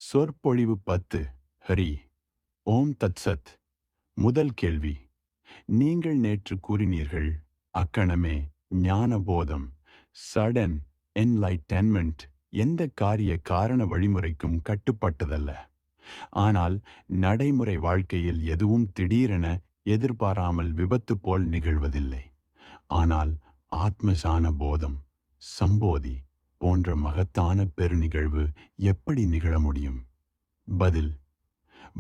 சொற்பொழிவு 10. ஹரி ஓம் தத்சத். முதல் கேள்வி. நீங்கள் நேற்று கூறினீர்கள், அக்கணமே ஞானபோதம், சடன் என்லைட்டன்மெண்ட் எந்த காரிய காரண வழிமுறைக்கும் கட்டுப்பட்டதல்ல. ஆனால் நடைமுறை வாழ்க்கையில் எதுவும் திடீரென எதிர்பாராமல் விபத்து போல் நிகழ்வதில்லை. ஆனால் ஆத்மசான போதம், சம்போதி போன்ற மகத்தான பெருநிகழ்வு எப்படி நிகழ முடியும்? பதில்: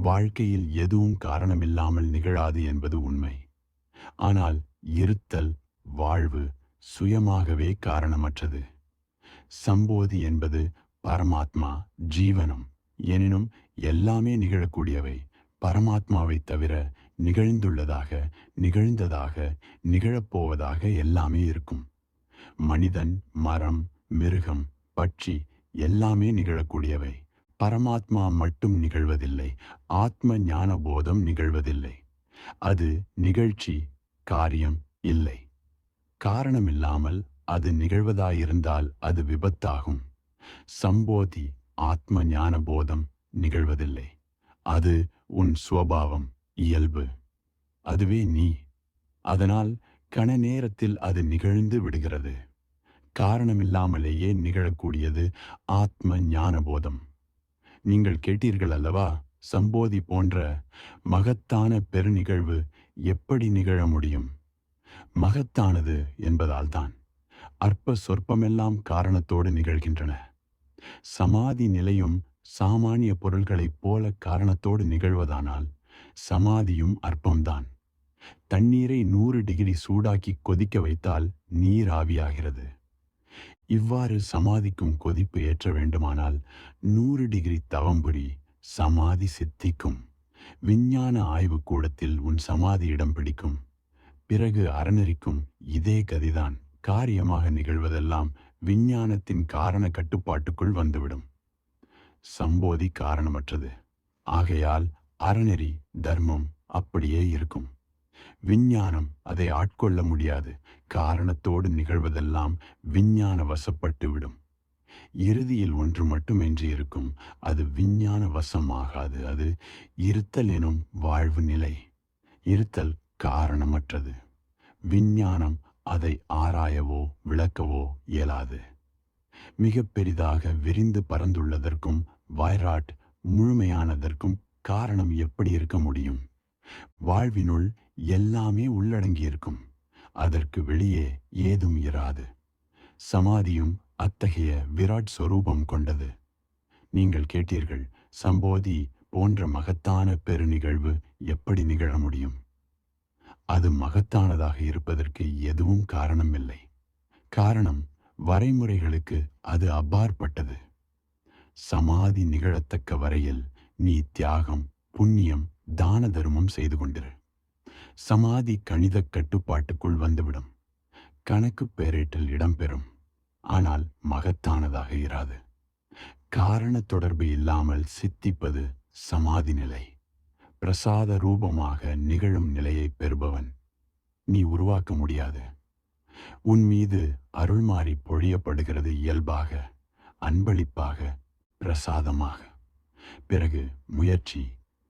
வாழ்க்கையில் எதுவும் காரணமில்லாமல் நிகழாது என்பது உண்மை. ஆனால் இருத்தல், வாழ்வு சுயமாகவே காரணமற்றது. சம்போதி என்பது பரமாத்மா, ஜீவனம். எனினும் எல்லாமே நிகழக்கூடியவை பரமாத்மாவை தவிர நிகழ்ந்துள்ளதாக, நிகழ்ந்ததாக, நிகழப்போவதாக எல்லாமே இருக்கும். மனிதன், மரம், மிருகம், பட்சி எல்லாமே நிகழக்கூடியவை. பரமாத்மா மட்டும் நிகழ்வதில்லை. ஆத்ம ஞான போதம் நிகழ்வதில்லை. அது நிகழ்ச்சி, காரியம் இல்லை. காரணமில்லாமல் அது நிகழ்வதாயிருந்தால் அது விபத்தாகும். சம்போதி, ஆத்ம ஞான போதம் நிகழ்வதில்லை. அது உன் சுவபாவம், இயல்பு. அதுவே நீ. அதனால் கண நேரத்தில் அது நிகழ்ந்து விடுகிறது. காரணமில்லாமலேயே நிகழக்கூடியது ஆத்ம ஞானபோதம். நீங்கள் கேட்டீர்கள் அல்லவா, சம்போதி போன்ற மகத்தான பெருநிகழ்வு எப்படி நிகழ முடியும்? மகத்தானது என்பதால்தான். அற்ப சொற்பமெல்லாம் காரணத்தோடு நிகழ்கின்றன. சமாதி நிலையும் சாமானிய பொருள்களைப் போல காரணத்தோடு நிகழ்வதானால் சமாதியும் அற்பம்தான். தண்ணீரை 100 டிகிரி சூடாக்கி கொதிக்க வைத்தால் நீர் ஆவியாகிறது. இவ்வாறு சமாதிக்கும் கொதிப்பு ஏற்ற வேண்டுமானால் 100 டிகிரி தவம்புரி, சமாதி சித்திக்கும். விஞ்ஞான ஆய்வு கூடத்தில் உன் சமாதி இடம் பிடிக்கும். பிறகு அறநெறிக்கும் இதே கதிதான். காரியமாக நிகழ்வதெல்லாம் விஞ்ஞானத்தின் காரண கட்டுப்பாட்டுக்குள் வந்துவிடும். சம்போதி காரணமற்றது. ஆகையால் அறநெறி, தர்மம் அப்படியே இருக்கும். விஞ்ஞானம் அதை ஆட்கொள்ள முடியாது. காரணத்தோடு நிகழ்வதெல்லாம் விஞ்ஞான வசப்பட்டு விடும். இறுதியில் ஒன்று மட்டும் இருக்கும். அது விஞ்ஞான வசமாகாது. அது இருத்தல் எனும் வாழ்வு நிலை. இருத்தல் காரணமற்றது. விஞ்ஞானம் அதை ஆராயவோ விளக்கவோ இயலாது. மிக பெரிதாக விரிந்து பறந்துள்ளதற்கும் வைராட் முழுமையானதற்கும் காரணம் எப்படி இருக்க முடியும்? வாழ்வினுள் எல்லாமே உள்ளடங்கியிருக்கும். அதற்கு வெளியே ஏதும் இராது. சமாதியும் அத்தகைய விராட் சொரூபம் கொண்டது. நீங்கள் கேட்டீர்கள், சம்போதி போன்ற மகத்தான பெருநிகழ்வு எப்படி நிகழ முடியும்? அது மகத்தானதாக இருப்பதற்கு எதுவும் காரணமில்லை. காரணம் வரைமுறைகளுக்கு அது அப்பாற்பட்டது. சமாதி நிகழத்தக்க வரையில் நீ தியாகம், புண்ணியம், தான தர்மம் செய்து கொண்டிரு. சமாதி கணித கட்டுப்பாட்டுக்குள் வந்துவிடும். கணக்கு பேரேட்டில் இடம்பெறும். ஆனால் மகத்தானதாக இராது. காரண தொடர்பு இல்லாமல் சித்திப்பது சமாதி நிலை. பிரசாத ரூபமாக நிகழும் நிலையை பெறுபவன் நீ உருவாக்க முடியாது. உன் மீது அருள்மாறி பொழியப்படுகிறது இயல்பாக, அன்பளிப்பாக, பிரசாதமாக. பிறகு முயற்சி,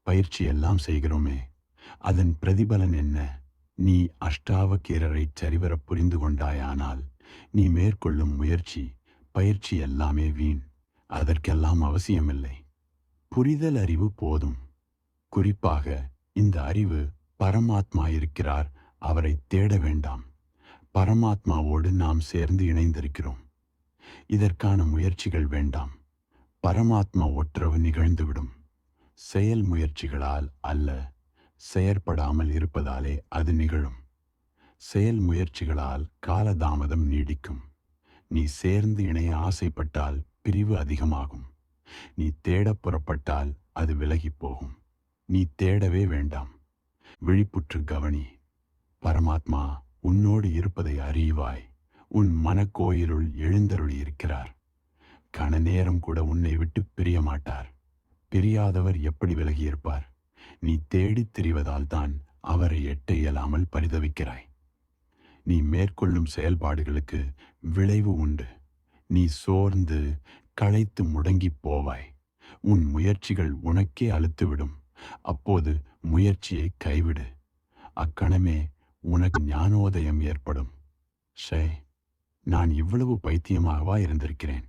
பயிற்சி எல்லாம் செய்கிறோமே, அதன் பிரதிபலன் என்ன? நீ அஷ்டாவக்கீரரை சரிவர புரிந்து கொண்டாயானால் நீ மேற்கொள்ளும் முயற்சி, பயிற்சி எல்லாமே வீண். அதற்கெல்லாம் அவசியமில்லை. புரிதல் அறிவு போதும். குறிப்பாக இந்த அறிவு பரமாத்மா இருக்கிறார், அவரை தேட வேண்டாம். பரமாத்மாவோடு நாம் சேர்ந்து இணைந்திருக்கிறோம். இதற்கான முயற்சிகள் வேண்டாம். பரமாத்மா ஒற்றவு நிகழ்ந்துவிடும். செயல் முயற்சிகளால் அல்ல, செயற்படாமல் இருப்பதாலே அது நிகழும். செயல் முயற்சிகளால் காலதாமதம் நீடிக்கும். நீ சேர்ந்து இணைய ஆசைப்பட்டால் பிரிவு அதிகமாகும். நீ தேட புறப்பட்டால் அது விலகி போகும். நீ தேடவே வேண்டாம். விழிப்புற்று கவனி. பரமாத்மா உன்னோடு இருப்பதை அறிவாய். உன் மனக்கோயிலுள் எழுந்தருளி இருக்கிறார். கண நேரம் கூட உன்னை விட்டு பிரிய மாட்டார். பிரியாதவர் எப்படி விலகியிருப்பார்? நீ தேடித் திரிவதால் தான் அவரை எட்ட இயலாமல் பரிதவிக்கிறாய். நீ மேற்கொள்ளும் செயல்பாடுகளுக்கு விளைவு உண்டு. நீ சோர்ந்து களைத்து முடங்கி போவாய். உன் முயற்சிகள் உனக்கே அழுத்துவிடும். அப்போது முயற்சியை கைவிடு. அக்கணமே உனக்கு ஞானோதயம் ஏற்படும். ஷே, நான் இவ்வளவு பைத்தியமாகவா இருந்திருக்கிறேன்?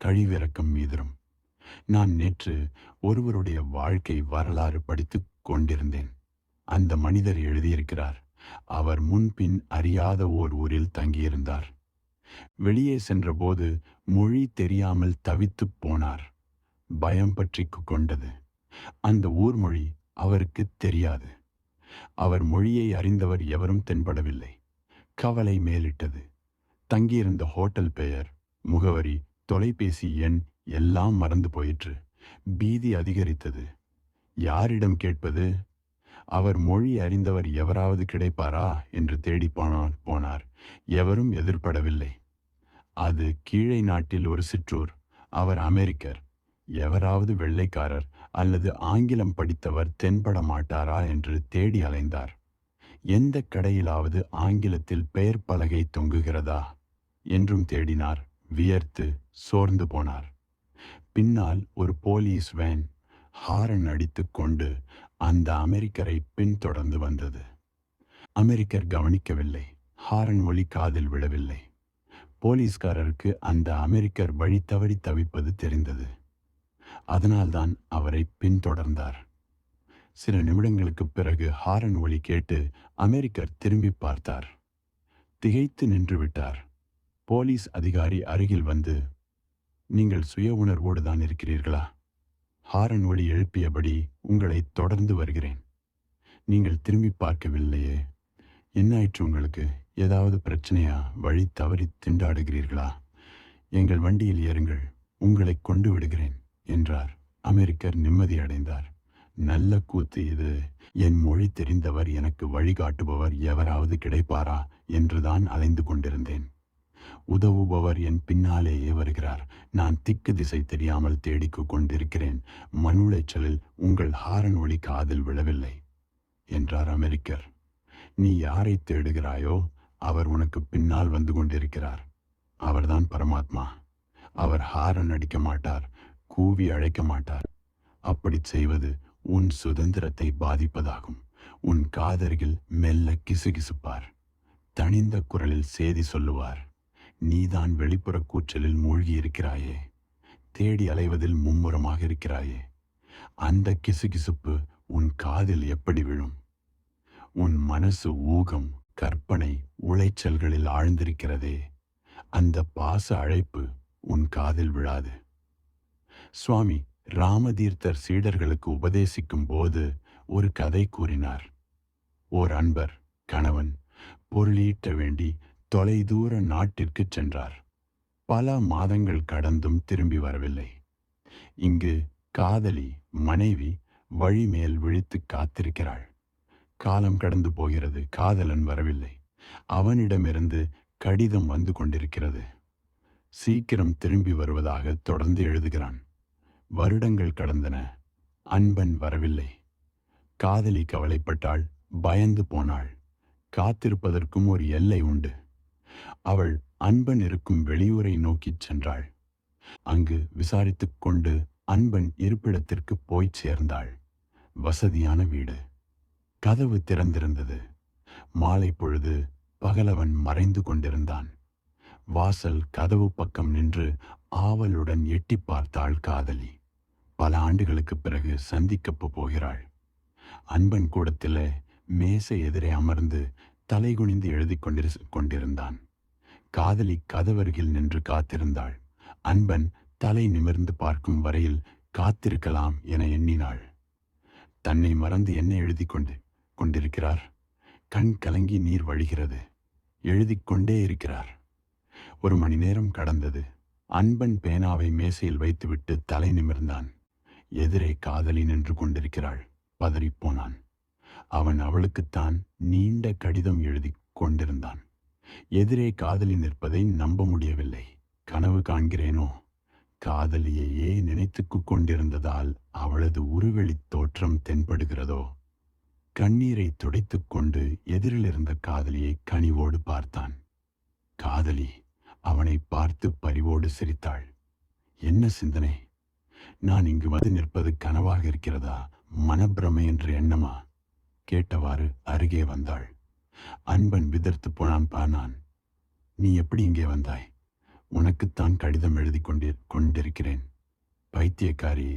கழிவிறக்கம் மீதிரும். நான் நேற்று ஒருவருடைய வாழ்க்கை வரலாறு படித்துக் கொண்டிருந்தேன். அந்த மனிதர் எழுதியிருக்கிறார். அவர் முன்பின் அறியாத ஓர் ஊரில் தங்கியிருந்தார். வெளியே சென்றபோது மொழி தெரியாமல் தவித்துப் போனார். பயம் பற்றிக் கொண்டது. அந்த ஊர் மொழி அவருக்கு தெரியாது. அவர் மொழியை அறிந்தவர் எவரும் தென்படவில்லை. கவலை மேலிட்டது. தங்கியிருந்த ஹோட்டல் பெயர், முகவரி, தொலைபேசி எண் எல்லாம் மறந்து போயிற்று. பீதி அதிகரித்தது. யாரிடம் கேட்பது? அவர் மொழி அறிந்தவர் எவராவது கிடைப்பாரா என்று தேடி போனார். எவரும் எதிர்படவில்லை. அது கீழே நாட்டில் ஒரு சிற்றூர். அவர் அமெரிக்கர். எவராவது வெள்ளைக்காரர் அல்லது ஆங்கிலம் படித்தவர் தென்பட மாட்டாரா என்று தேடி அலைந்தார். எந்த கடையிலாவது ஆங்கிலத்தில் பெயர் பலகை தொங்குகிறதா என்றும் தேடினார். வியர்த்து சோர்ந்து போனார். பின்னால் ஒரு போலீஸ் வேன் ஹாரன் அடித்து கொண்டு அந்த அமெரிக்கரை பின்தொடர்ந்து வந்தது. அமெரிக்கர் கவனிக்கவில்லை. ஹாரன் ஒலி காதில் விழவில்லை. போலீஸ்காரருக்கு அந்த அமெரிக்கர் வழி தவறி தவிப்பது தெரிந்தது. அதனால்தான் அவரை பின்தொடர்ந்தார். சில நிமிடங்களுக்குப் பிறகு ஹாரன் ஒலி கேட்டு அமெரிக்கர் திரும்பி பார்த்தார். திகைத்து நின்று விட்டார். போலீஸ் அதிகாரி அருகில் வந்து, நீங்கள் சுய உணர்வோடு தான் இருக்கிறீர்களா? ஹாரன் ஒலி எழுப்பியபடி, உங்களை தொடர்ந்து வருகிறேன். நீங்கள் திரும்பி பார்க்கவில்லையே, என்னாயிற்று உங்களுக்கு? ஏதாவது பிரச்சனையா? வழி தவறி திண்டாடுகிறீர்களா? எங்கள் வண்டியில் ஏறுங்கள், உங்களை கொண்டு விடுகிறேன் என்றார். அமெரிக்கர் நிம்மதியடைந்தார். நல்ல கூத்து இது. என் மொழி தெரிந்தவர், எனக்கு வழிகாட்டுபவர் எவராவது கிடைப்பாரா என்றுதான் அலைந்து கொண்டிருந்தேன். உதவுபவர் என் பின்னாலேயே வருகிறார். நான் திக்கு திசை தெரியாமல் தேடிக் கொண்டிருக்கிறேன். மன உளைச்சலில் உங்கள் ஹாரன் ஒலி காதில் விழவில்லை என்றார் அமெரிக்கர். நீ யாரை தேடுகிறாயோ அவர் உனக்கு பின்னால் வந்து கொண்டிருக்கிறார். அவர்தான் பரமாத்மா. அவர் ஹாரன் அடிக்க மாட்டார், கூவி அழைக்க மாட்டார். அப்படி செய்வது உன் சுதந்திரத்தை பாதிப்பதாகும். உன் காதருகில் மெல்ல கிசுகிசுப்பார். தனிந்த குரலில் செய்தி சொல்லுவார். நீதான் வெளிப்புற கூச்சலில் மூழ்கி இருக்கிறாயே, தேடி அலைவதில் மும்முரமாக இருக்கிறாயே. அந்த கிசுகிசுப்பு உன் காதில் எப்படி விழும்? உன் மனசு ஊகம், கற்பனை, உளைச்சல்களில் ஆழ்ந்திருக்கிறதே, அந்த பாச அழைப்பு உன் காதில் விழாது. சுவாமி ராமதீர்த்தர் சீடர்களுக்கு உபதேசிக்கும் போது ஒரு கதை கூறினார். ஓர் அன்பர், கணவன், பொருளீட்ட வேண்டி தொலைதூர நாட்டிற்கு சென்றார். பல மாதங்கள் கடந்தும் திரும்பி வரவில்லை. இங்கு காதலி, மனைவி வழிமேல் விழித்து காத்திருக்கிறாள். காலம் கடந்து போகிறது. காதலன் வரவில்லை. அவனிடமிருந்து கடிதம் வந்து கொண்டிருக்கிறது. சீக்கிரம் திரும்பி வருவதாக தொடர்ந்து எழுதுகிறான். வருடங்கள் கடந்தன. அன்பன் வரவில்லை. காதலி கவலைப்பட்டாள், பயந்து போனாள். காத்திருப்பதற்கும் ஒரு எல்லை உண்டு. அவள் அன்பன் இருக்கும் வெளியூரை நோக்கிச் சென்றாள். அங்கு விசாரித்துக் கொண்டு அன்பன் இருப்பிடத்திற்கு போய்ச் சேர்ந்தாள். வசதியான வீடு. கதவு திறந்திருந்தது. மாலை பொழுது. பகலவன் மறைந்து கொண்டிருந்தான். வாசல் கதவு பக்கம் நின்று ஆவலுடன் எட்டி பார்த்தாள் காதலி. பல ஆண்டுகளுக்குப் பிறகு சந்திக்கப் போகிறாள். அன்பன் கூடத்திலே மேசை எதிரே அமர்ந்து தலை குனிந்து எழுதி கொண்டிருந்தான். காதலி கதவருகில் நின்று காத்திருந்தாள். அன்பன் தலை நிமிர்ந்து பார்க்கும் வரையில் காத்திருக்கலாம் என எண்ணினாள். தன்னை மறந்து என்ன எழுதி கொண்டிருக்கிறார்? கண் கலங்கி நீர் வழிகிறது. எழுதி கொண்டே இருக்கிறார். ஒரு மணி நேரம் கடந்தது. அன்பன் பேனாவை மேசையில் வைத்துவிட்டு தலை நிமிர்ந்தான். எதிரே காதலி நின்று கொண்டிருக்கிறாள். பதறிப்போனான். அவன் அவளுக்குத்தான் நீண்ட கடிதம் எழுதி கொண்டிருந்தான். எதிரே காதலி நிற்பதை நம்ப முடியவில்லை. கனவு காண்கிறேனோ? காதலியையே நினைத்துக்கு கொண்டிருந்ததால் அவளது உருவெளித் தோற்றம் தென்படுகிறதோ? கண்ணீரை துடைத்து கொண்டு எதிரில் இருந்த காதலியை கனிவோடு பார்த்தான். காதலி அவனை பார்த்து பரிவோடு சிரித்தாள். என்ன சிந்தனை? நான் இங்கு வந்து நிற்பது கனவாக இருக்கிறதா, மனப்பிரமை என்று எண்ணமா? கேட்டவாறு அருகே வந்தாள். அன்பன் விதர்த்து போனான். பானான். நீ எப்படி இங்கே வந்தாய்? உனக்குத்தான் கடிதம் எழுதி கொண்டிருக்கிறேன். பைத்தியக்காரி,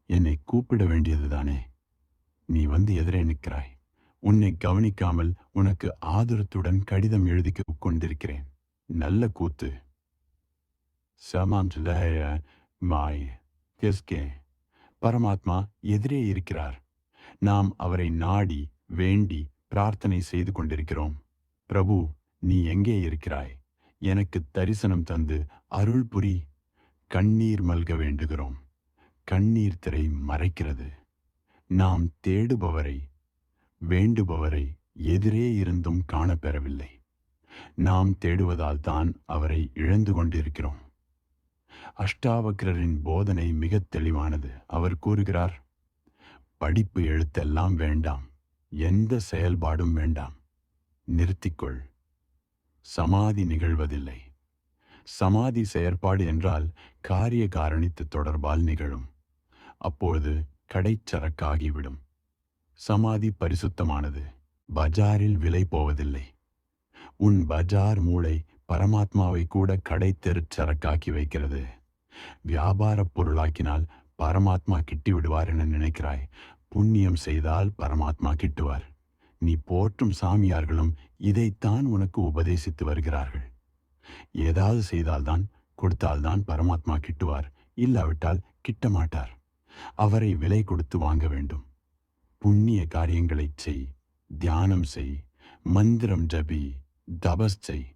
என்னை கூப்பிட வேண்டியதுதானே? நீ வந்து எதிரே நிற்கிறாய். உன்னை கவனிக்காமல் உனக்கு ஆதரத்துடன் கடிதம் எழுதி கொண்டிருக்கிறேன். நல்ல கூத்து. மாய் கெஸ்கே. பரமாத்மா எதிரே இருக்கிறார். நாம் அவரை நாடி வேண்டி பிரார்த்தனை செய்து கொண்டிருக்கிறோம். பிரபு, நீ எங்கே இருக்கிறாய்? எனக்கு தரிசனம் தந்து அருள் புரி. கண்ணீர் மல்க வேண்டுகிறோம். கண்ணீர் திரை மறைக்கிறது. நாம் தேடுபவரை வேண்டுபவரை எதிரே இருந்தும் காணப்பெறவில்லை. நாம் தேடுவதால் தான் அவரை இழந்து கொண்டிருக்கிறோம். அஷ்டாவக்ரரின் போதனை மிக தெளிவானது. அவர் கூறுகிறார், படிப்பு எழுத்தெல்லாம் வேண்டாம், எந்த செயல்பாடும் வேண்டாம், நிறுத்திக்கொள். சமாதி நிகழ்வதில்லை. சமாதி செயற்பாடு என்றால் காரிய காரணித்து தொடர்பால் நிகழும். அப்பொழுது கடைச்சரக்காகிவிடும். சமாதி பரிசுத்தமானது. பஜாரில் விலை போவதில்லை. உன் பஜார் மூளை பரமாத்மாவை கூட கடை தெருச்சரக்காக்கி வைக்கிறது. வியாபார பொருளாக்கினால் பரமாத்மா கிட்டி விடுவார் என நினைக்கிறாய். புண்ணியம் செய்தால் பரமாத்மா கிட்டுவார். நீ போற்றும் சாமியார்களும் இதைத்தான் உனக்கு உபதேசித்து வருகிறார்கள். ஏதாவது செய்தால்தான் கொடுத்தால்தான் பரமாத்மா கிட்டுவார், இல்லாவிட்டால் கிட்ட மாட்டார். அவரை விலை கொடுத்து வாங்க வேண்டும். புண்ணிய காரியங்களை செய், தியானம் செய், மந்திரம் ஜபி, தபஸ் செய்.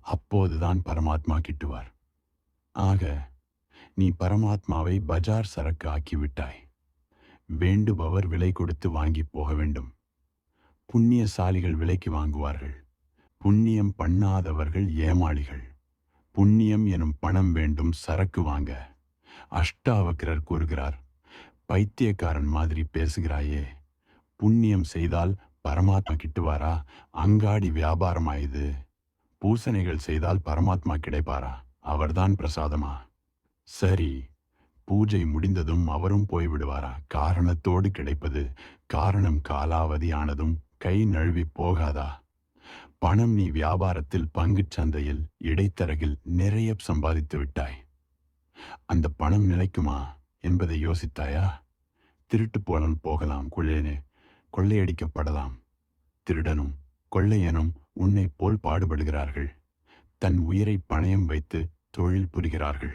அப்போதுதான் பரமாத்மா கிட்டுவார். ஆக நீ பரமாத்மாவை பஜார் சரக்கு ஆக்கிவிட்டாய். வேண்டுபவர் விலை கொடுத்து வாங்கி போக வேண்டும். புண்ணியசாலிகள் விலைக்கு வாங்குவார்கள். புண்ணியம் பண்ணாதவர்கள் ஏமாளிகள். புண்ணியம் எனும் பணம் வேண்டும் சரக்கு வாங்க. அஷ்டாவக்ரர் கூறுகிறார், பைத்தியக்காரன் மாதிரி பேசுகிறாயே. புண்ணியம் செய்தால் பரமாத்மா கிட்டுவாரா? அங்காடி வியாபாரமாயுது. பூசணைகள் செய்தால் பரமாத்மா கிடைப்பாரா? அவர்தான் பிரசாதமா? சரி, பூஜை முடிந்ததும் அவரும் போய்விடுவாரா? காரணத்தோடு கிடைப்பது காரணம் காலாவதி ஆனதும் கை நழுவி போகாதா? பணம் நீ வியாபாரத்தில் பங்குச் சந்தையில் இடைத்தரகில் நிறைய சம்பாதித்து விட்டாய். அந்த பணம் நிலைக்குமா என்பதை யோசித்தாயா? திருட்டு போகலாம், கொள்ளையடிக்கப்படலாம். திருடனும் கொள்ளையனும் உன்னை போல் பாடுபடுகிறார்கள். தன் உயிரை பணயம் வைத்து தொழில் புரிகிறார்கள்.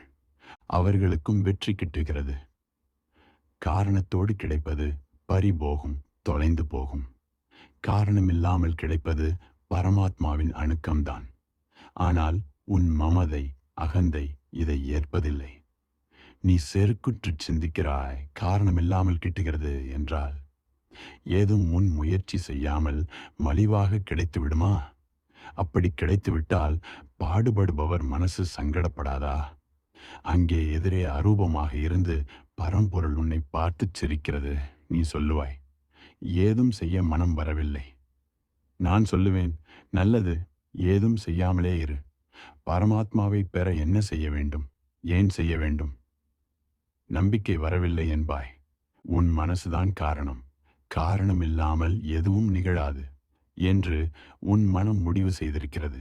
அவர்களுக்கும் வெற்றி கிட்டுகிறது. காரணத்தோடு கிடைப்பது பறிபோகும், தொலைந்து போகும். காரணமில்லாமல் கிடைப்பது பரமாத்மாவின் அணுக்கம்தான். ஆனால் உன் மமதை, அகந்தை இதை ஏற்பதில்லை. நீ செருக்குற்று சிந்திக்கிறாய், காரணமில்லாமல் கிட்டுகிறது என்றால். ஏதும் முன் முயற்சி செய்யாமல் மலிவாக கிடைத்து விடுமா? அப்படி கிடைத்துவிட்டால் பாடுபடுபவர் மனசு சங்கடப்படாதா? அங்கே எதிரே அரூபமாக இருந்து பரம்பொருள் உன்னை பார்த்து சிரிக்கிறது. நீ சொல்லுவாய், ஏதும் செய்ய மனம் வரவில்லை. நான் சொல்லுவேன், நல்லது, ஏதும் செய்யாமலே இரு. பரமாத்மாவை பெற என்ன செய்ய வேண்டும்? ஏன் செய்ய வேண்டும்? நம்பிக்கை வரவில்லை என்பாய். உன் மனசுதான் காரணம். காரணம் இல்லாமல் எதுவும் நிகழாது என்று உன் மனம் முடிவு செய்திருக்கிறது.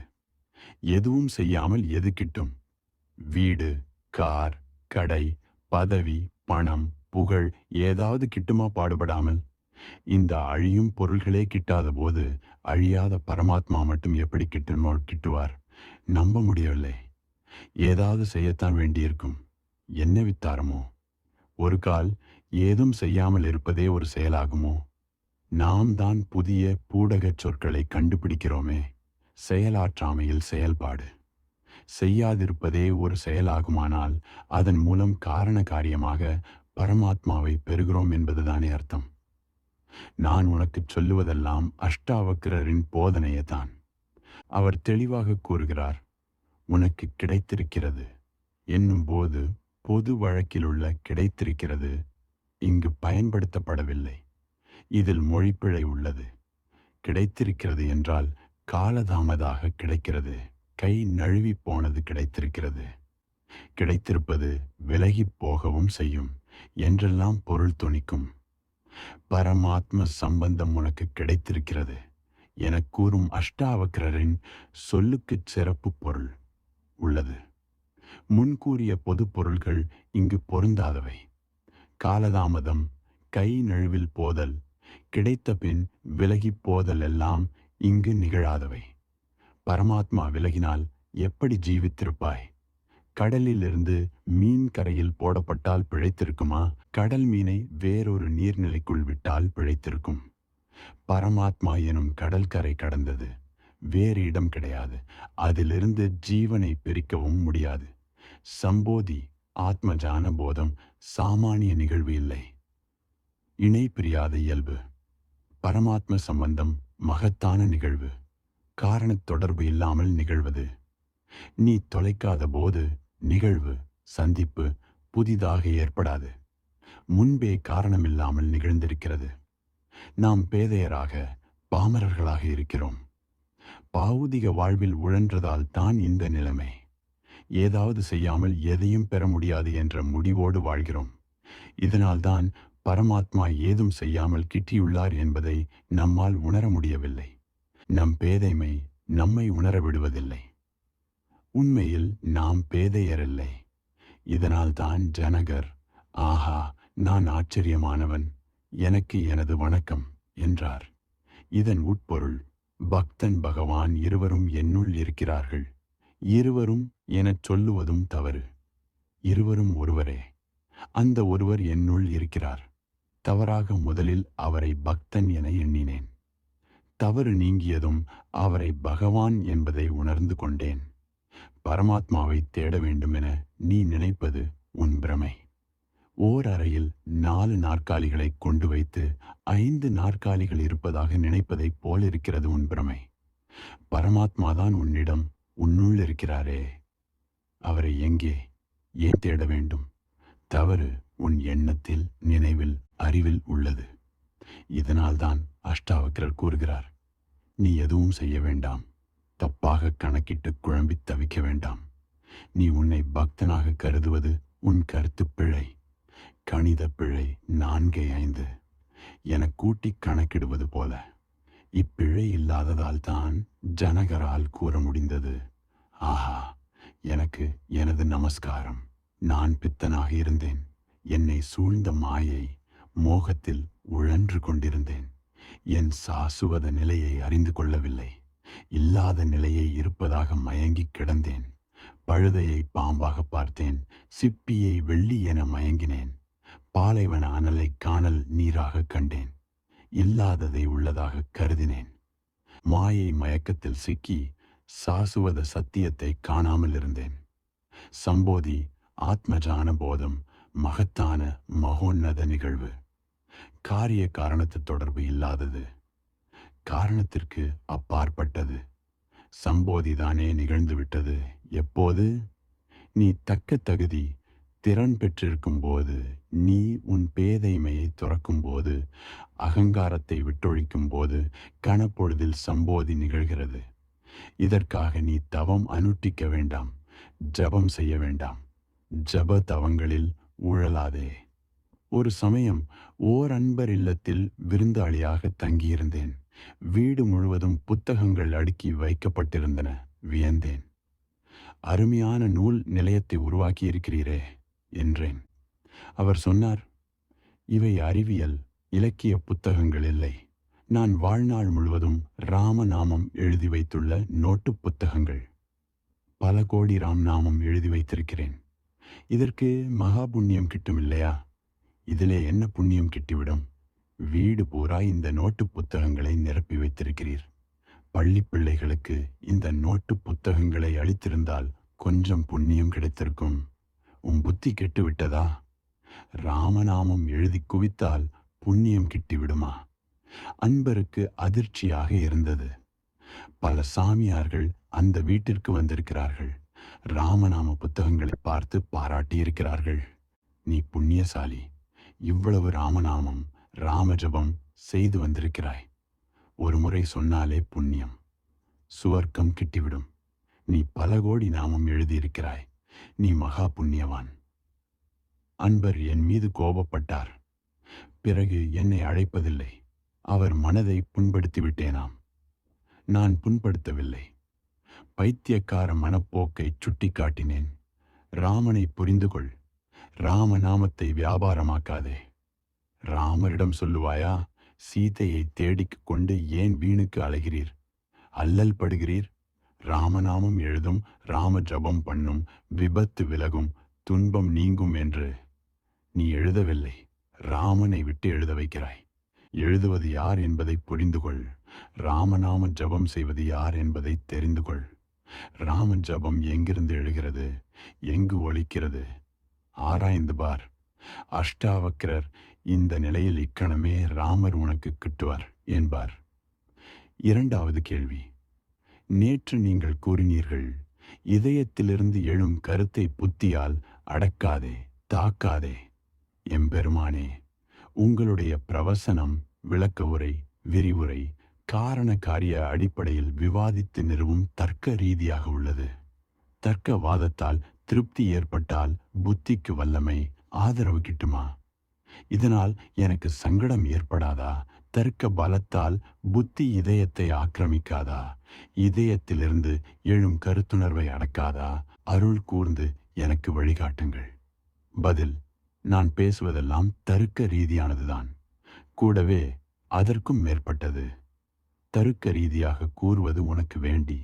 எதுவும் செய்யாமல் எது கிட்டும்? வீடு, கார், கடை, பதவி, பணம், புகழ் ஏதாவது கிட்டுமா பாடுபடாமல்? இந்த அழியும் பொருள்களே கிட்டாத போது அழியாத பரமாத்மா மட்டும் எப்படி கிட்டுவார்? நம்ப முடியவில்லை. ஏதாவது செய்யத்தான் வேண்டியிருக்கும். என்ன வித்தாரமோ? ஒரு கால் ஏதும் செய்யாமல் இருப்பதே ஒரு செயலாகுமோ? நாம் தான் புதிய பூடகச் சொற்களை கண்டுபிடிக்கிறோமே. செயலாற்றாமையில் செயல்பாடு. செய்யாதிருப்பதே ஒரு செயலாகுமானால் அதன் மூலம் காரண காரியமாக பரமாத்மாவை பெறுகிறோம் என்பதுதானே அர்த்தம். நான் உனக்கு சொல்லுவதெல்லாம் அஷ்டாவக்ரரின் போதனையே தான். அவர் தெளிவாக கூறுகிறார், உனக்கு கிடைத்திருக்கிறது என்னும் போது பொது வழக்கிலுள்ள கிடைத்திருக்கிறது இங்கு பயன்படுத்தப்படவில்லை. இதில் மொழிப்பிழை உள்ளது. கிடைத்திருக்கிறது என்றால் காலதாமதாக கிடைக்கிறது. கை நழுவி போனது கிடைத்திருக்கிறது. கிடைத்திருப்பது விலகி போகவும் செய்யும். என்றெல்லாம் பொருள் தொனிக்கும். பரமாத்ம சம்பந்தம் உனக்கு கிடைத்திருக்கிறது எனக் கூறும் அஷ்டாவக்ரரின் சொல்லுக்குச் சிறப்பு பொருள் உள்ளது. முன்கூறிய பொது பொருள்கள் இங்கு பொருந்தாதவை. காலதாமதம், கை நழுவில் போதல், கிடைத்த பின் விலகிப் போதல் எல்லாம் இங்கு நிகழாதவை. பரமாத்மா விலகினால் எப்படி ஜீவித்திருப்பாய்? கடலிலிருந்து மீன் கரையில் போடப்பட்டால் பிழைத்திருக்குமா? கடல் மீனை வேறொரு நீர்நிலைக்குள் விட்டால் பிழைத்திருக்கும். பரமாத்மா எனும் கடல் கரை கடந்தது. வேறு இடம் கிடையாது. அதிலிருந்து ஜீவனை பிரிக்கவும் முடியாது. சம்போதி ஆத்ம ஜான போதம் சாமானிய நிகழ்வு இல்லை. இணை பிரியாத இயல்பு. பரமாத்ம சம்பந்தம் மகத்தான நிகழ்வு. காரணத் தொடர்பு இல்லாமல் நிகழ்வது. நீ தொலைக்காத போது நிகழ்வு, சந்திப்பு புதிதாக ஏற்படாது. முன்பே காரணமில்லாமல் நிகழ்ந்திருக்கிறது. நாம் பேதையராக, பாமரர்களாக இருக்கிறோம். பாவுதிக வாழ்வில் உழன்றதால் தான் இந்த நிலைமை. ஏதாவது செய்யாமல் எதையும் பெற முடியாது என்ற முடிவோடு வாழ்கிறோம். இதனால்தான் பரமாத்மா ஏதும் செய்யாமல் கிட்டியுள்ளார் என்பதை நம்மால் உணர முடியவில்லை. நம் பேதைமை நம்மை உணர விடுவதில்லை. உண்மையில் நாம் பேதையரில்லை. இதனால்தான் ஜனகர், ஆஹா, நான் ஆச்சரியமானவன், எனக்கு எனது வணக்கம் என்றார். இதன் உட்பொருள், பக்தன் பகவான் இருவரும் என்னுள் இருக்கிறார்கள். இருவரும் எனச் சொல்லுவதும் தவறு. இருவரும் ஒருவரே. அந்த ஒருவர் என்னுள் இருக்கிறார். தவறாக முதலில் அவரை பக்தன் என எண்ணினேன். தவறு நீங்கியதும் அவரை பகவான் என்பதை உணர்ந்து கொண்டேன். பரமாத்மாவை தேட வேண்டுமென நீ நினைப்பது உன் பிரமை. ஓர் அறையில் 4 நாற்காலிகளை கொண்டு வைத்து 5 நாற்காலிகள் இருப்பதாக நினைப்பதைப் போல் இருக்கிறது உன் பிரமை. பரமாத்மாதான் உன்னிடம், உன்னுள் இருக்கிறாரே. அவரை எங்கே, ஏன் தேட வேண்டும்? தவறு உன் எண்ணத்தில், நினைவில், அறிவில் உள்ளது. இதனால்தான் அஷ்டாவக்ரர் கூறுகிறார், நீ எதுவும் செய்ய வேண்டாம். தப்பாக கணக்கிட்டு குழம்பி தவிக்க வேண்டாம். நீ உன்னை பக்தனாக கருதுவது உன் கருத்து பிழை. கணித பிழை 4, 5 என கூட்டி கணக்கிடுவது போல. இப்பிழை இல்லாததால் தான் ஜனகரால் கூற முடிந்தது, ஆஹா, எனக்கு எனது நமஸ்காரம். நான் பித்தனாக இருந்தேன். என்னை சூழ்ந்த மாயை மோகத்தில் உழன்று கொண்டிருந்தேன். என் சாசுவத நிலையை அறிந்து கொள்ளவில்லை. இல்லாத நிலையை இருப்பதாக மயங்கி கிடந்தேன். பழுதையை பாம்பாக பார்த்தேன். சிப்பியை வெள்ளி என மயங்கினேன். பாலைவன அனலை காணல் நீராக கண்டேன். இல்லாததை உள்ளதாக கருதினேன். மாயை மயக்கத்தில் சிக்கி சாசுவத சத்தியத்தை காணாமல் இருந்தேன். சம்போதி ஆத்மஜான போதம் மகத்தான மகோன்னத நிகழ்வு. காரிய காரணத்து தொடர்பு இல்லாதது. காரணத்திற்கு அப்பாற்பட்டது. சம்போதிதானே நிகழ்ந்துவிட்டது. எப்போது? நீ தக்க தகுதி, திறன் பெற்றிருக்கும் போது, நீ உன் பேதைமையை துறக்கும் போது, அகங்காரத்தை விட்டொழிக்கும் போது கணப்பொழுதில் சம்போதி நிகழ்கிறது. இதற்காக நீ தவம் அனுஷ்டிக்க வேண்டாம். ஜபம் செய்ய வேண்டாம். ஜப தவங்களில் ஊழலாதே. ஒரு சமயம் ஓர் அன்பர் இல்லத்தில் விருந்தாளியாக தங்கியிருந்தேன். வீடு முழுவதும் புத்தகங்கள் அடுக்கி வைக்கப்பட்டிருந்தன. வியந்தேன். அருமையான நூல் நிலையத்தை உருவாக்கி இருக்கிறீரே என்றேன். அவர் சொன்னார், இவை அறிவியல், இலக்கிய புத்தகங்கள் இல்லை. நான் வாழ்நாள் முழுவதும் ராமநாமம் எழுதி வைத்துள்ள நோட்டு புத்தகங்கள். பல கோடி ராம்நாமம் எழுதி வைத்திருக்கிறேன். இதற்கு மகா புண்ணியம் கிட்டும் இல்லையா? இதிலே என்ன புண்ணியம் கிட்டிவிடும்? வீடு பூரா இந்த நோட்டு புத்தகங்களை நிரப்பி வைத்திருக்கிறீர். பள்ளி பிள்ளைகளுக்கு இந்த நோட்டு புத்தகங்களை அளித்திருந்தால் கொஞ்சம் புண்ணியம் கிடைத்திருக்கும். உன் புத்தி கெட்டு விட்டதா? ராமநாமம் எழுதி குவித்தால் புண்ணியம் கிட்டிவிடுமா? அன்பருக்கு அதிர்ச்சியாக இருந்தது. பல சாமியார்கள் அந்த வீட்டிற்கு வந்திருக்கிறார்கள். ராமநாம புத்தகங்களை பார்த்து பாராட்டியிருக்கிறார்கள். நீ புண்ணியசாலி. இவ்வளவு ராமநாமம், ராமஜபம் செய்து வந்திருக்கிறாய். ஒரு முறை சொன்னாலே புண்ணியம், சுவர்க்கம் கிட்டிவிடும். நீ பல கோடி நாமம் எழுதியிருக்கிறாய். நீ மகா புண்ணியவான். அன்பர் என் மீது கோபப்பட்டார். பிறகு என்னை அழைப்பதில்லை. அவர் மனதை புண்படுத்தி விட்டேனாம். நான் புண்படுத்தவில்லை. பைத்தியக்கார மனப்போக்கை சுட்டிக்காட்டினேன். ராமனை புரிந்து கொள். ராமநாமத்தை வியாபாரமாக்காதே. ராமரிடம் சொல்லுவாயா, சீதையை தேடிக் கொண்டு ஏன் வீணுக்கு அலைகிறீர், அல்லல் படுகிறீர்? ராமநாமம் எழுதும், ராம ஜபம் பண்ணும், விபத்து விலகும், துன்பம் நீங்கும் என்று நீ எழுதவில்லை. ராமனை விட்டு எழுத வைக்கிறாய். எழுதுவது யார் என்பதை புரிந்து கொள். ராமநாம ஜபம் செய்வது யார் என்பதை தெரிந்து கொள். ராம ஜபம் எங்கிருந்து எழுகிறது, எங்கு ஒலிக்கிறது, ஆராய்ந்து பார். அஷ்டாவக்கிரர் இந்த நிலையில் இக்கணமே ராமர் உனக்கு கிட்டுவார் என்பார். இரண்டாவது கேள்வி. நேற்று நீங்கள் கூறினீர்கள், இதயத்திலிருந்து எழும் கருத்தை புத்தியால் அடக்காதே, தாக்காதே. எம்பெருமானே, உங்களுடைய பிரவசனம், விளக்க உரை, விரிவுரை காரண காரிய அடிப்படையில் விவாதித்து நிறுவும் தர்க்க ரீதியாக உள்ளது. தர்க்கவாதத்தால் திருப்தி ஏற்பட்டால் புத்திக்கு வல்லமை, ஆதரவு கிட்டுமா? இதனால் எனக்கு சங்கடம் ஏற்படாதா? தர்க்க பலத்தால் புத்தி இதயத்தை ஆக்கிரமிக்காதா? இதயத்திலிருந்து எழும் கருத்துணர்வை அடக்காதா? அருள் கூர்ந்து எனக்கு வழிகாட்டுங்கள். பதில். நான் பேசுவதெல்லாம் தர்க்க ரீதியானதுதான். கூடவே அதற்கும் மேற்பட்டது. தருக்க ரீதியாக கூறுவது உனக்கு வேண்டி,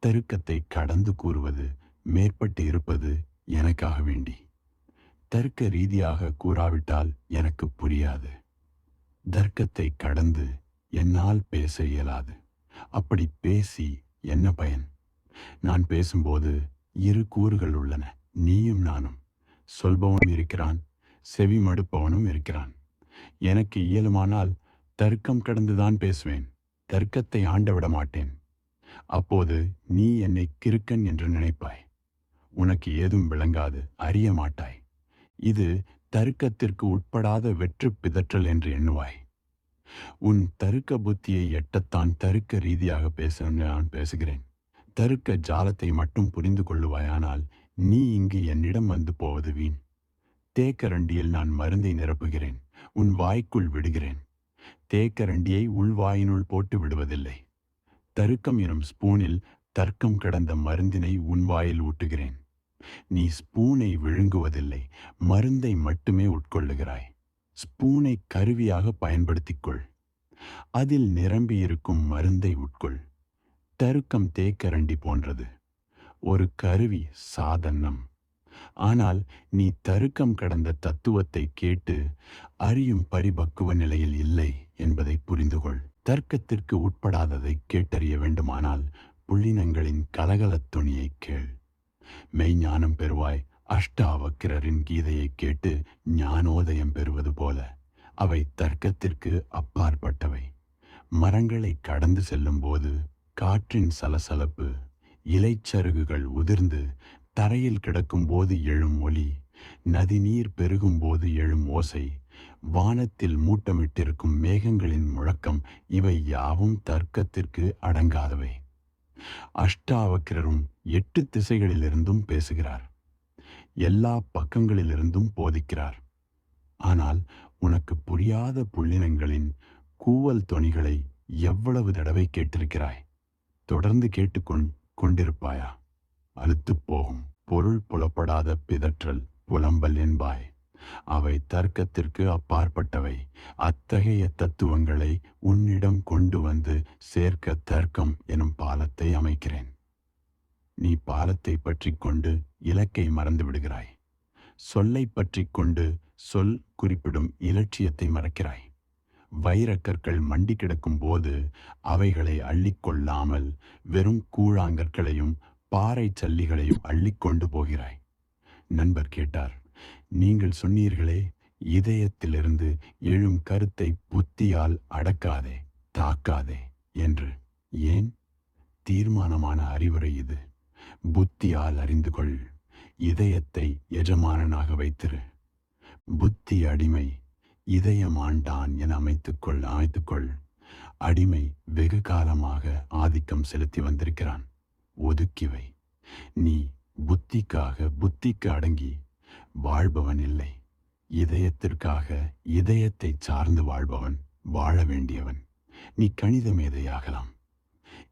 தருக்கத்தை கடந்து கூறுவது, மேற்பட்டு இருப்பது எனக்காக வேண்டி. தர்க்க ரீதியாக கூறாவிட்டால் எனக்கு புரியாது. தர்க்கத்தை கடந்து என்னால் பேச இயலாது. அப்படி பேசி என்ன பயன்? நான் பேசும்போது இரு கூறுகள் உள்ளன. நீயும் நானும். சொல்பவனும் இருக்கிறான், செவி மடுப்பவனும் இருக்கிறான். எனக்கு இயலுமானால் தர்க்கம் கடந்துதான் பேசுவேன். தர்க்கத்தை ஆண்டவிட மாட்டேன். அப்போது நீ என்னை கிறுக்கன் என்று நினைப்பாய். உனக்கு ஏதும் விளங்காது, அறிய மாட்டாய். இது தருக்கத்திற்கு உட்படாத வெற்று பிதற்றல் என்று எண்ணுவாய். உன் தருக்க புத்தியை எட்டத்தான் தருக்க ரீதியாக நான் பேசுகிறேன். தருக்க ஜாலத்தை மட்டும் புரிந்து கொள்ளுவாயானால் நீ இங்கு என்னிடம் வந்து போவது வீண். தேக்கரண்டியில் நான் மருந்தை நிரப்புகிறேன், உன் வாய்க்குள் விடுகிறேன். தேக்கரண்டியை உள்வாயினுள் போட்டு விடுவதில்லை. தருக்கம் எனும் ஸ்பூனில் தர்க்கம் கடந்த மருந்தினை உன் வாயில் ஊட்டுகிறேன். நீ ஸ்பூனை விழுங்குவதில்லை, மருந்தை மட்டுமே உட்கொள்ளுகிறாய். ஸ்பூனை கருவியாக பயன்படுத்திக்கொள். அதில் நிரம்பியிருக்கும் மருந்தை உட்கொள். தருக்கம் தேக்கரண்டி போன்றது, ஒரு கருவி, சாதனம். ஆனால் நீ தருக்கம் கடந்த தத்துவத்தை கேட்டு அறியும் பரிபக்குவ நிலையில் இல்லை என்பதை புரிந்து கொள். தர்க்கத்திற்கு உட்படாததை கேட்டறிய வேண்டுமானால் புள்ளினங்களின் கலகலத் துணியை கேள். மெய்ஞானம் பெறுவாய். அஷ்டாவக்கிரரின் கீதையை கேட்டு ஞானோதயம் பெறுவது போல. அவை தர்க்கத்திற்கு அப்பாற்பட்டவை. மரங்களை கடந்து செல்லும் போது காற்றின் சலசலப்பு, இலைச்சருகுகள் உதிர்ந்து தரையில் கிடக்கும் போது எழும் ஒலி, நதிநீர் பெருகும் போது எழும் ஓசை, வானத்தில் மூட்டமிட்டிருக்கும் மேகங்களின் முழக்கம், இவை யாவும் தர்க்கத்திற்கு அடங்காதவை. அஷ்டாவக்கிரரும் 8 திசைகளிலிருந்தும் பேசுகிறார். எல்லா பக்கங்களிலிருந்தும் போதிக்கிறார். ஆனால் உனக்கு புரியாத புள்ளினங்களின் கூவல் தொனிகளை எவ்வளவு தடவை கேட்டிருக்கிறாய்? தொடர்ந்து கொண்டிருப்பாயா? அலுத்துப் போகும். பொருள் புலப்படாத பிதற்றல், புலம்பல் என்பாய். அவை தர்க்கத்திற்கு அப்பாற்பட்டவை. அத்தகைய தத்துவங்களை உன்னிடம் கொண்டு வந்து சேர்க்க தர்க்கம் எனும் பாலத்தை அமைக்கிறேன். நீ பாலத்தை பற்றி கொண்டு இலக்கை மறந்து விடுகிறாய். சொல்லை பற்றி கொண்டு சொல் குறிப்பிடும் இலட்சியத்தை மறக்கிறாய். வைரக்கற்கள் மண்டி கிடக்கும் போது அவைகளை அள்ளிக்கொள்ளாமல் வெறும் கூழாங்கற்களையும் பாறை சல்லிகளையும் அள்ளிக்கொண்டு போகிறாய். நண்பர் கேட்டார், நீங்கள் சொன்னீர்களே, இதயத்திலிருந்து எழும் கருத்தை புத்தியால் அடக்காதே, தாக்காதே என்று. ஏன்? தீர்மானமான அறிவுரை இது. புத்தியால் அறிந்து கொள். இதயத்தை எஜமானனாக வைத்திரு. புத்தி அடிமை, இதயம் ஆண்டான் என அமைத்துக்கொள். அடிமை வெகு காலமாக ஆதிக்கம் செலுத்தி வந்திருக்கிறான். ஒதுக்கிவை. நீ புத்திக்கு அடங்கி வாழ்பவன் இல்லை. இதயத்திற்காக இதயத்தை சார்ந்து வாழ்பவன் வாழ வேண்டியவன். நீ கணித மேதையாகலாம்,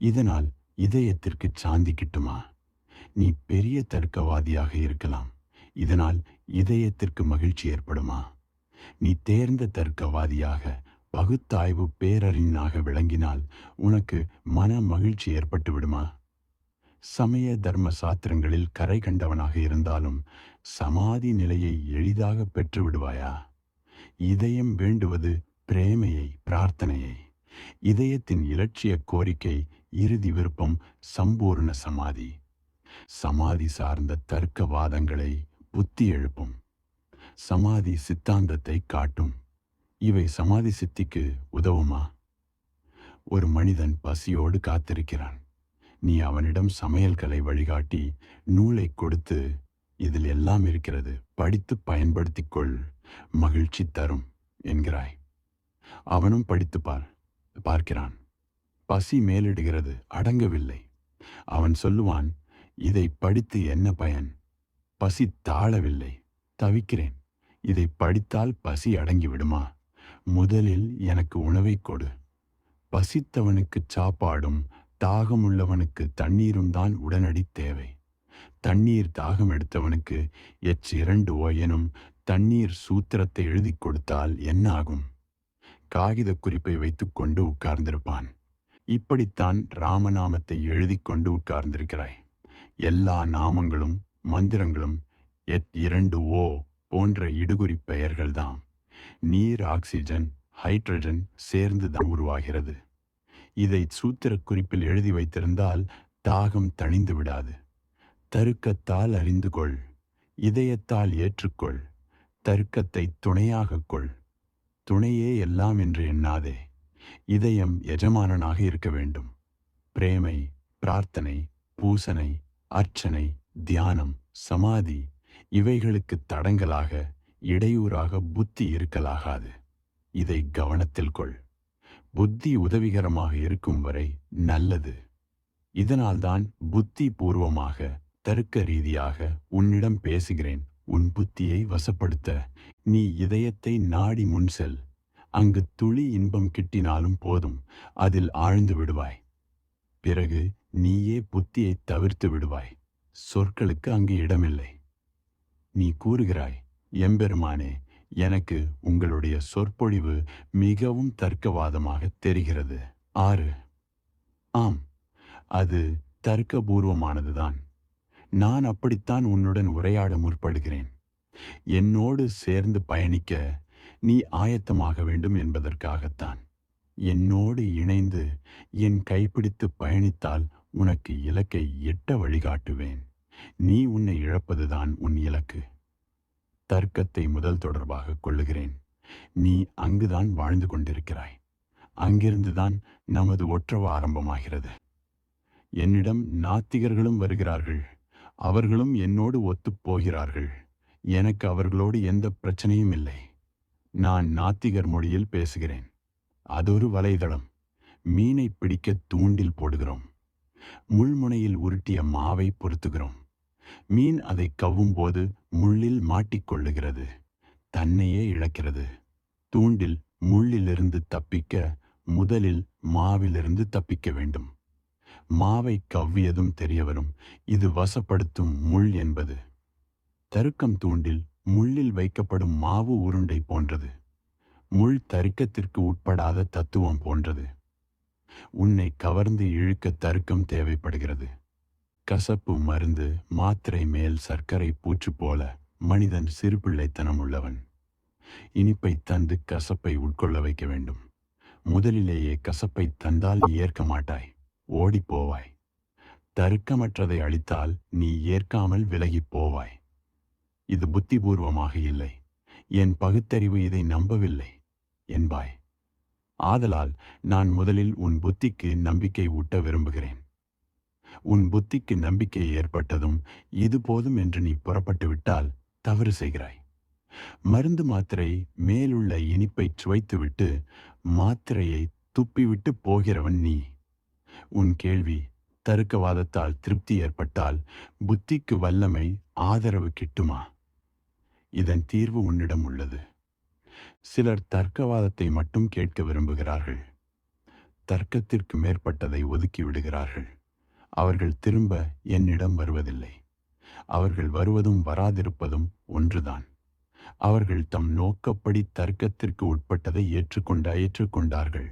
இதனால் இதயத்திற்கு சாந்தி கிட்டுமா? நீ பெரிய தர்க்கவாதியாக இருக்கலாம், இதனால் இதயத்திற்கு மகிழ்ச்சி ஏற்படுமா? நீ தேர்ந்த தர்க்கவாதியாக பகுத்தாய்வு பேரறிஞனாக விளங்கினால் உனக்கு மன மகிழ்ச்சி ஏற்பட்டு விடுமா? சமய தர்ம சாத்திரங்களில் கரை கண்டவனாக இருந்தாலும் சமாதி நிலையை எளிதாக பெற்று விடுவாயா? இதயம் வேண்டுவது பிரேமையை, பிரார்த்தனையை. இதயத்தின் இலட்சிய கோரிக்கை, இறுதி விருப்பம் சம்பூர்ண சமாதி. சமாதி சார்ந்த தர்க்கவாதங்களை புத்தி எழுப்பும், சமாதி சித்தாந்தத்தை காட்டும். இவை சமாதி சித்திக்கு உதவுமா? ஒரு மனிதன் பசியோடு காத்திருக்கிறான். நீ அவனிடம் சமையல் கலை வழிகாட்டி நூலை கொடுத்து, இதில் எல்லாம் இருக்கிறது, படித்து பயன்படுத்திக் கொள், மகிழ்ச்சி தரும் என்கிறாய். அவனும் படித்து பார்க்கிறான். பசி மேலிடுகிறது, அடங்கவில்லை. அவன் சொல்லுவான், இதை படித்து என்ன பயன்? பசி தாழவில்லை, தவிக்கிறேன். இதை படித்தால் பசி அடங்கிவிடுமா? முதலில் எனக்கு உணவை கொடு. பசித்தவனுக்கு சாப்பாடும் தாகமுள்ளவனுக்கு தண்ணீரும் தான் உடனடி தேவை. தண்ணீர் தாகம் எடுத்தவனுக்கு H2O எனும் தண்ணீர் சூத்திரத்தை எழுதி கொடுத்தால் என்ன ஆகும்? காகித குறிப்பை வைத்துக்கொண்டு உட்கார்ந்திருப்பான். இப்படித்தான் ராமநாமத்தை எழுதி கொண்டு உட்கார்ந்திருக்கிறாய். எல்லா நாமங்களும் மந்திரங்களும் H2O போன்ற இடுகுறி பெயர்கள்தான். நீர், ஆக்சிஜன், ஹைட்ரஜன் சேர்ந்து தான் உருவாகிறது. இதை சூத்திர குறிப்பில் எழுதி வைத்திருந்தால் தாகம் தணிந்து விடாது. தருக்கத்தால் அறிந்து கொள், இதயத்தால் ஏற்றுக்கொள். தருக்கத்தை துணையாக கொள், துணையே எல்லாம் என்று எண்ணாதே. இதயம் எஜமானனாக இருக்க வேண்டும். பிரேமை, பிரார்த்தனை, பூசனை, அர்ச்சனை, தியானம், சமாதி இவைகளுக்கு தடங்கலாக, இடையூறாக புத்தி இருக்கலாகாது. இதை கவனத்தில் கொள். புத்தி உதவிகரமாக இருக்கும் வரை நல்லது. இதனால்தான் புத்தி பூர்வமாக, தர்க்க ரீதியாக உன்னிடம் பேசுகிறேன். உன் புத்தியை வசப்படுத்த நீ இதயத்தை நாடி முன் செல். அங்கு துளி இன்பம் கிட்டினாலும் போதும், அதில் ஆழ்ந்து விடுவாய். பிறகு நீயே புத்தியை தவிர்த்து விடுவாய். சொற்களுக்கு அங்கு இடமில்லை. நீ கூறுகிறாய், எம்பெருமானே, எனக்கு உங்களுடைய சொற்பொழிவு மிகவும் தர்க்கவாதமாக தெரிகிறது. 6. ஆம், அது தர்க்கபூர்வமானதுதான். நான் அப்படித்தான் உன்னுடன் உரையாட முற்படுகிறேன். என்னோடு சேர்ந்து பயணிக்க நீ ஆயத்தமாக வேண்டும் என்பதற்காகத்தான். என்னோடு இணைந்து என் கைப்பிடித்து பயணித்தால் உனக்கு இலக்கை எட்ட வழிகாட்டுவேன். நீ உன்னை இழப்பதுதான் உன் இலக்கு. தர்க்கத்தை முதல் தொடர்பாக கொள்ளுகிறேன். நீ அங்குதான் வாழ்ந்து கொண்டிருக்கிறாய். அங்கிருந்துதான் நமது ஒற்றவு ஆரம்பமாகிறது. என்னிடம் நாத்திகர்களும் வருகிறார்கள். அவர்களும் என்னோடு ஒத்துப் போகிறார்கள். எனக்கு அவர்களோடு எந்த பிரச்சனையும் இல்லை. நான் நாத்திகர் மொழியில் பேசுகிறேன். அதொரு வலைதளம். மீனை பிடிக்க தூண்டில் போடுகிறோம். முள்முனையில் உருட்டிய மாவை பொருத்துகிறோம். மீன் அதை கவ்வும் போது முள்ளில் மாட்டிக்கொள்ளுகிறது, தன்னையே இழக்கிறது. தூண்டில் முள்ளிலிருந்து தப்பிக்க முதலில் மாவிலிருந்து தப்பிக்க வேண்டும். மாவை கவ்வியதும் தெரியவரும் இது வசப்படுத்தும் முள் என்பது. தருக்கம் தூண்டில் முள்ளில் வைக்கப்படும் மாவு உருண்டை போன்றது. முள் தருக்கத்திற்கு உட்படாத தத்துவம் போன்றது. உன்னை கவர்ந்து இழுக்க தருக்கம் தேவைப்படுகிறது. கசப்பு மருந்து, மாத்திரை மேல் சர்க்கரை பூச்சு போல மனிதன் சிறுபிள்ளைத்தனம் உள்ளவன். இனிப்பை தந்து கசப்பை உட்கொள்ள வைக்க வேண்டும். முதலிலேயே கசப்பை தந்தால் ஏற்க மாட்டாய், ஓடிப்போவாய். தருக்கமற்றதை அளித்தால் நீ ஏற்காமல் விலகி போவாய். இது புத்திபூர்வமாக இல்லை. என் பகுத்தறிவு இதை நம்பவில்லை என்பாய். ஆதலால் நான் முதலில் உன் புத்திக்கு நம்பிக்கை ஊட்ட விரும்புகிறேன். உன் புத்திக்கு நம்பிக்கை ஏற்பட்டதும் இது போதும் என்று நீ புறப்பட்டு விட்டால் தவறு செய்கிறாய். மருந்து மாத்திரை மேலுள்ள இனிப்பை சுவைத்துவிட்டு மாத்திரையை துப்பிவிட்டு போகிறவன் நீ. உன் கேள்வி தருக்கவாதத்தால் திருப்தி ஏற்பட்டால் புத்திக்கு வல்லமை, ஆதரவு கிட்டுமா? இதன் தீர்வு உன்னிடம் உள்ளது. சிலர் தர்க்கவாதத்தை மட்டும் கேட்க விரும்புகிறார்கள். தர்க்கத்திற்கு மேற்பட்டதை ஒதுக்கி விடுகிறார்கள். அவர்கள் திரும்ப என்னிடம் வருவதில்லை. அவர்கள் வருவதும் வராதிருப்பதும் ஒன்றுதான். அவர்கள் தம் நோக்கப்படி தர்க்கத்திற்கு உட்பட்டதை ஏற்றுக்கொண்டார்கள்.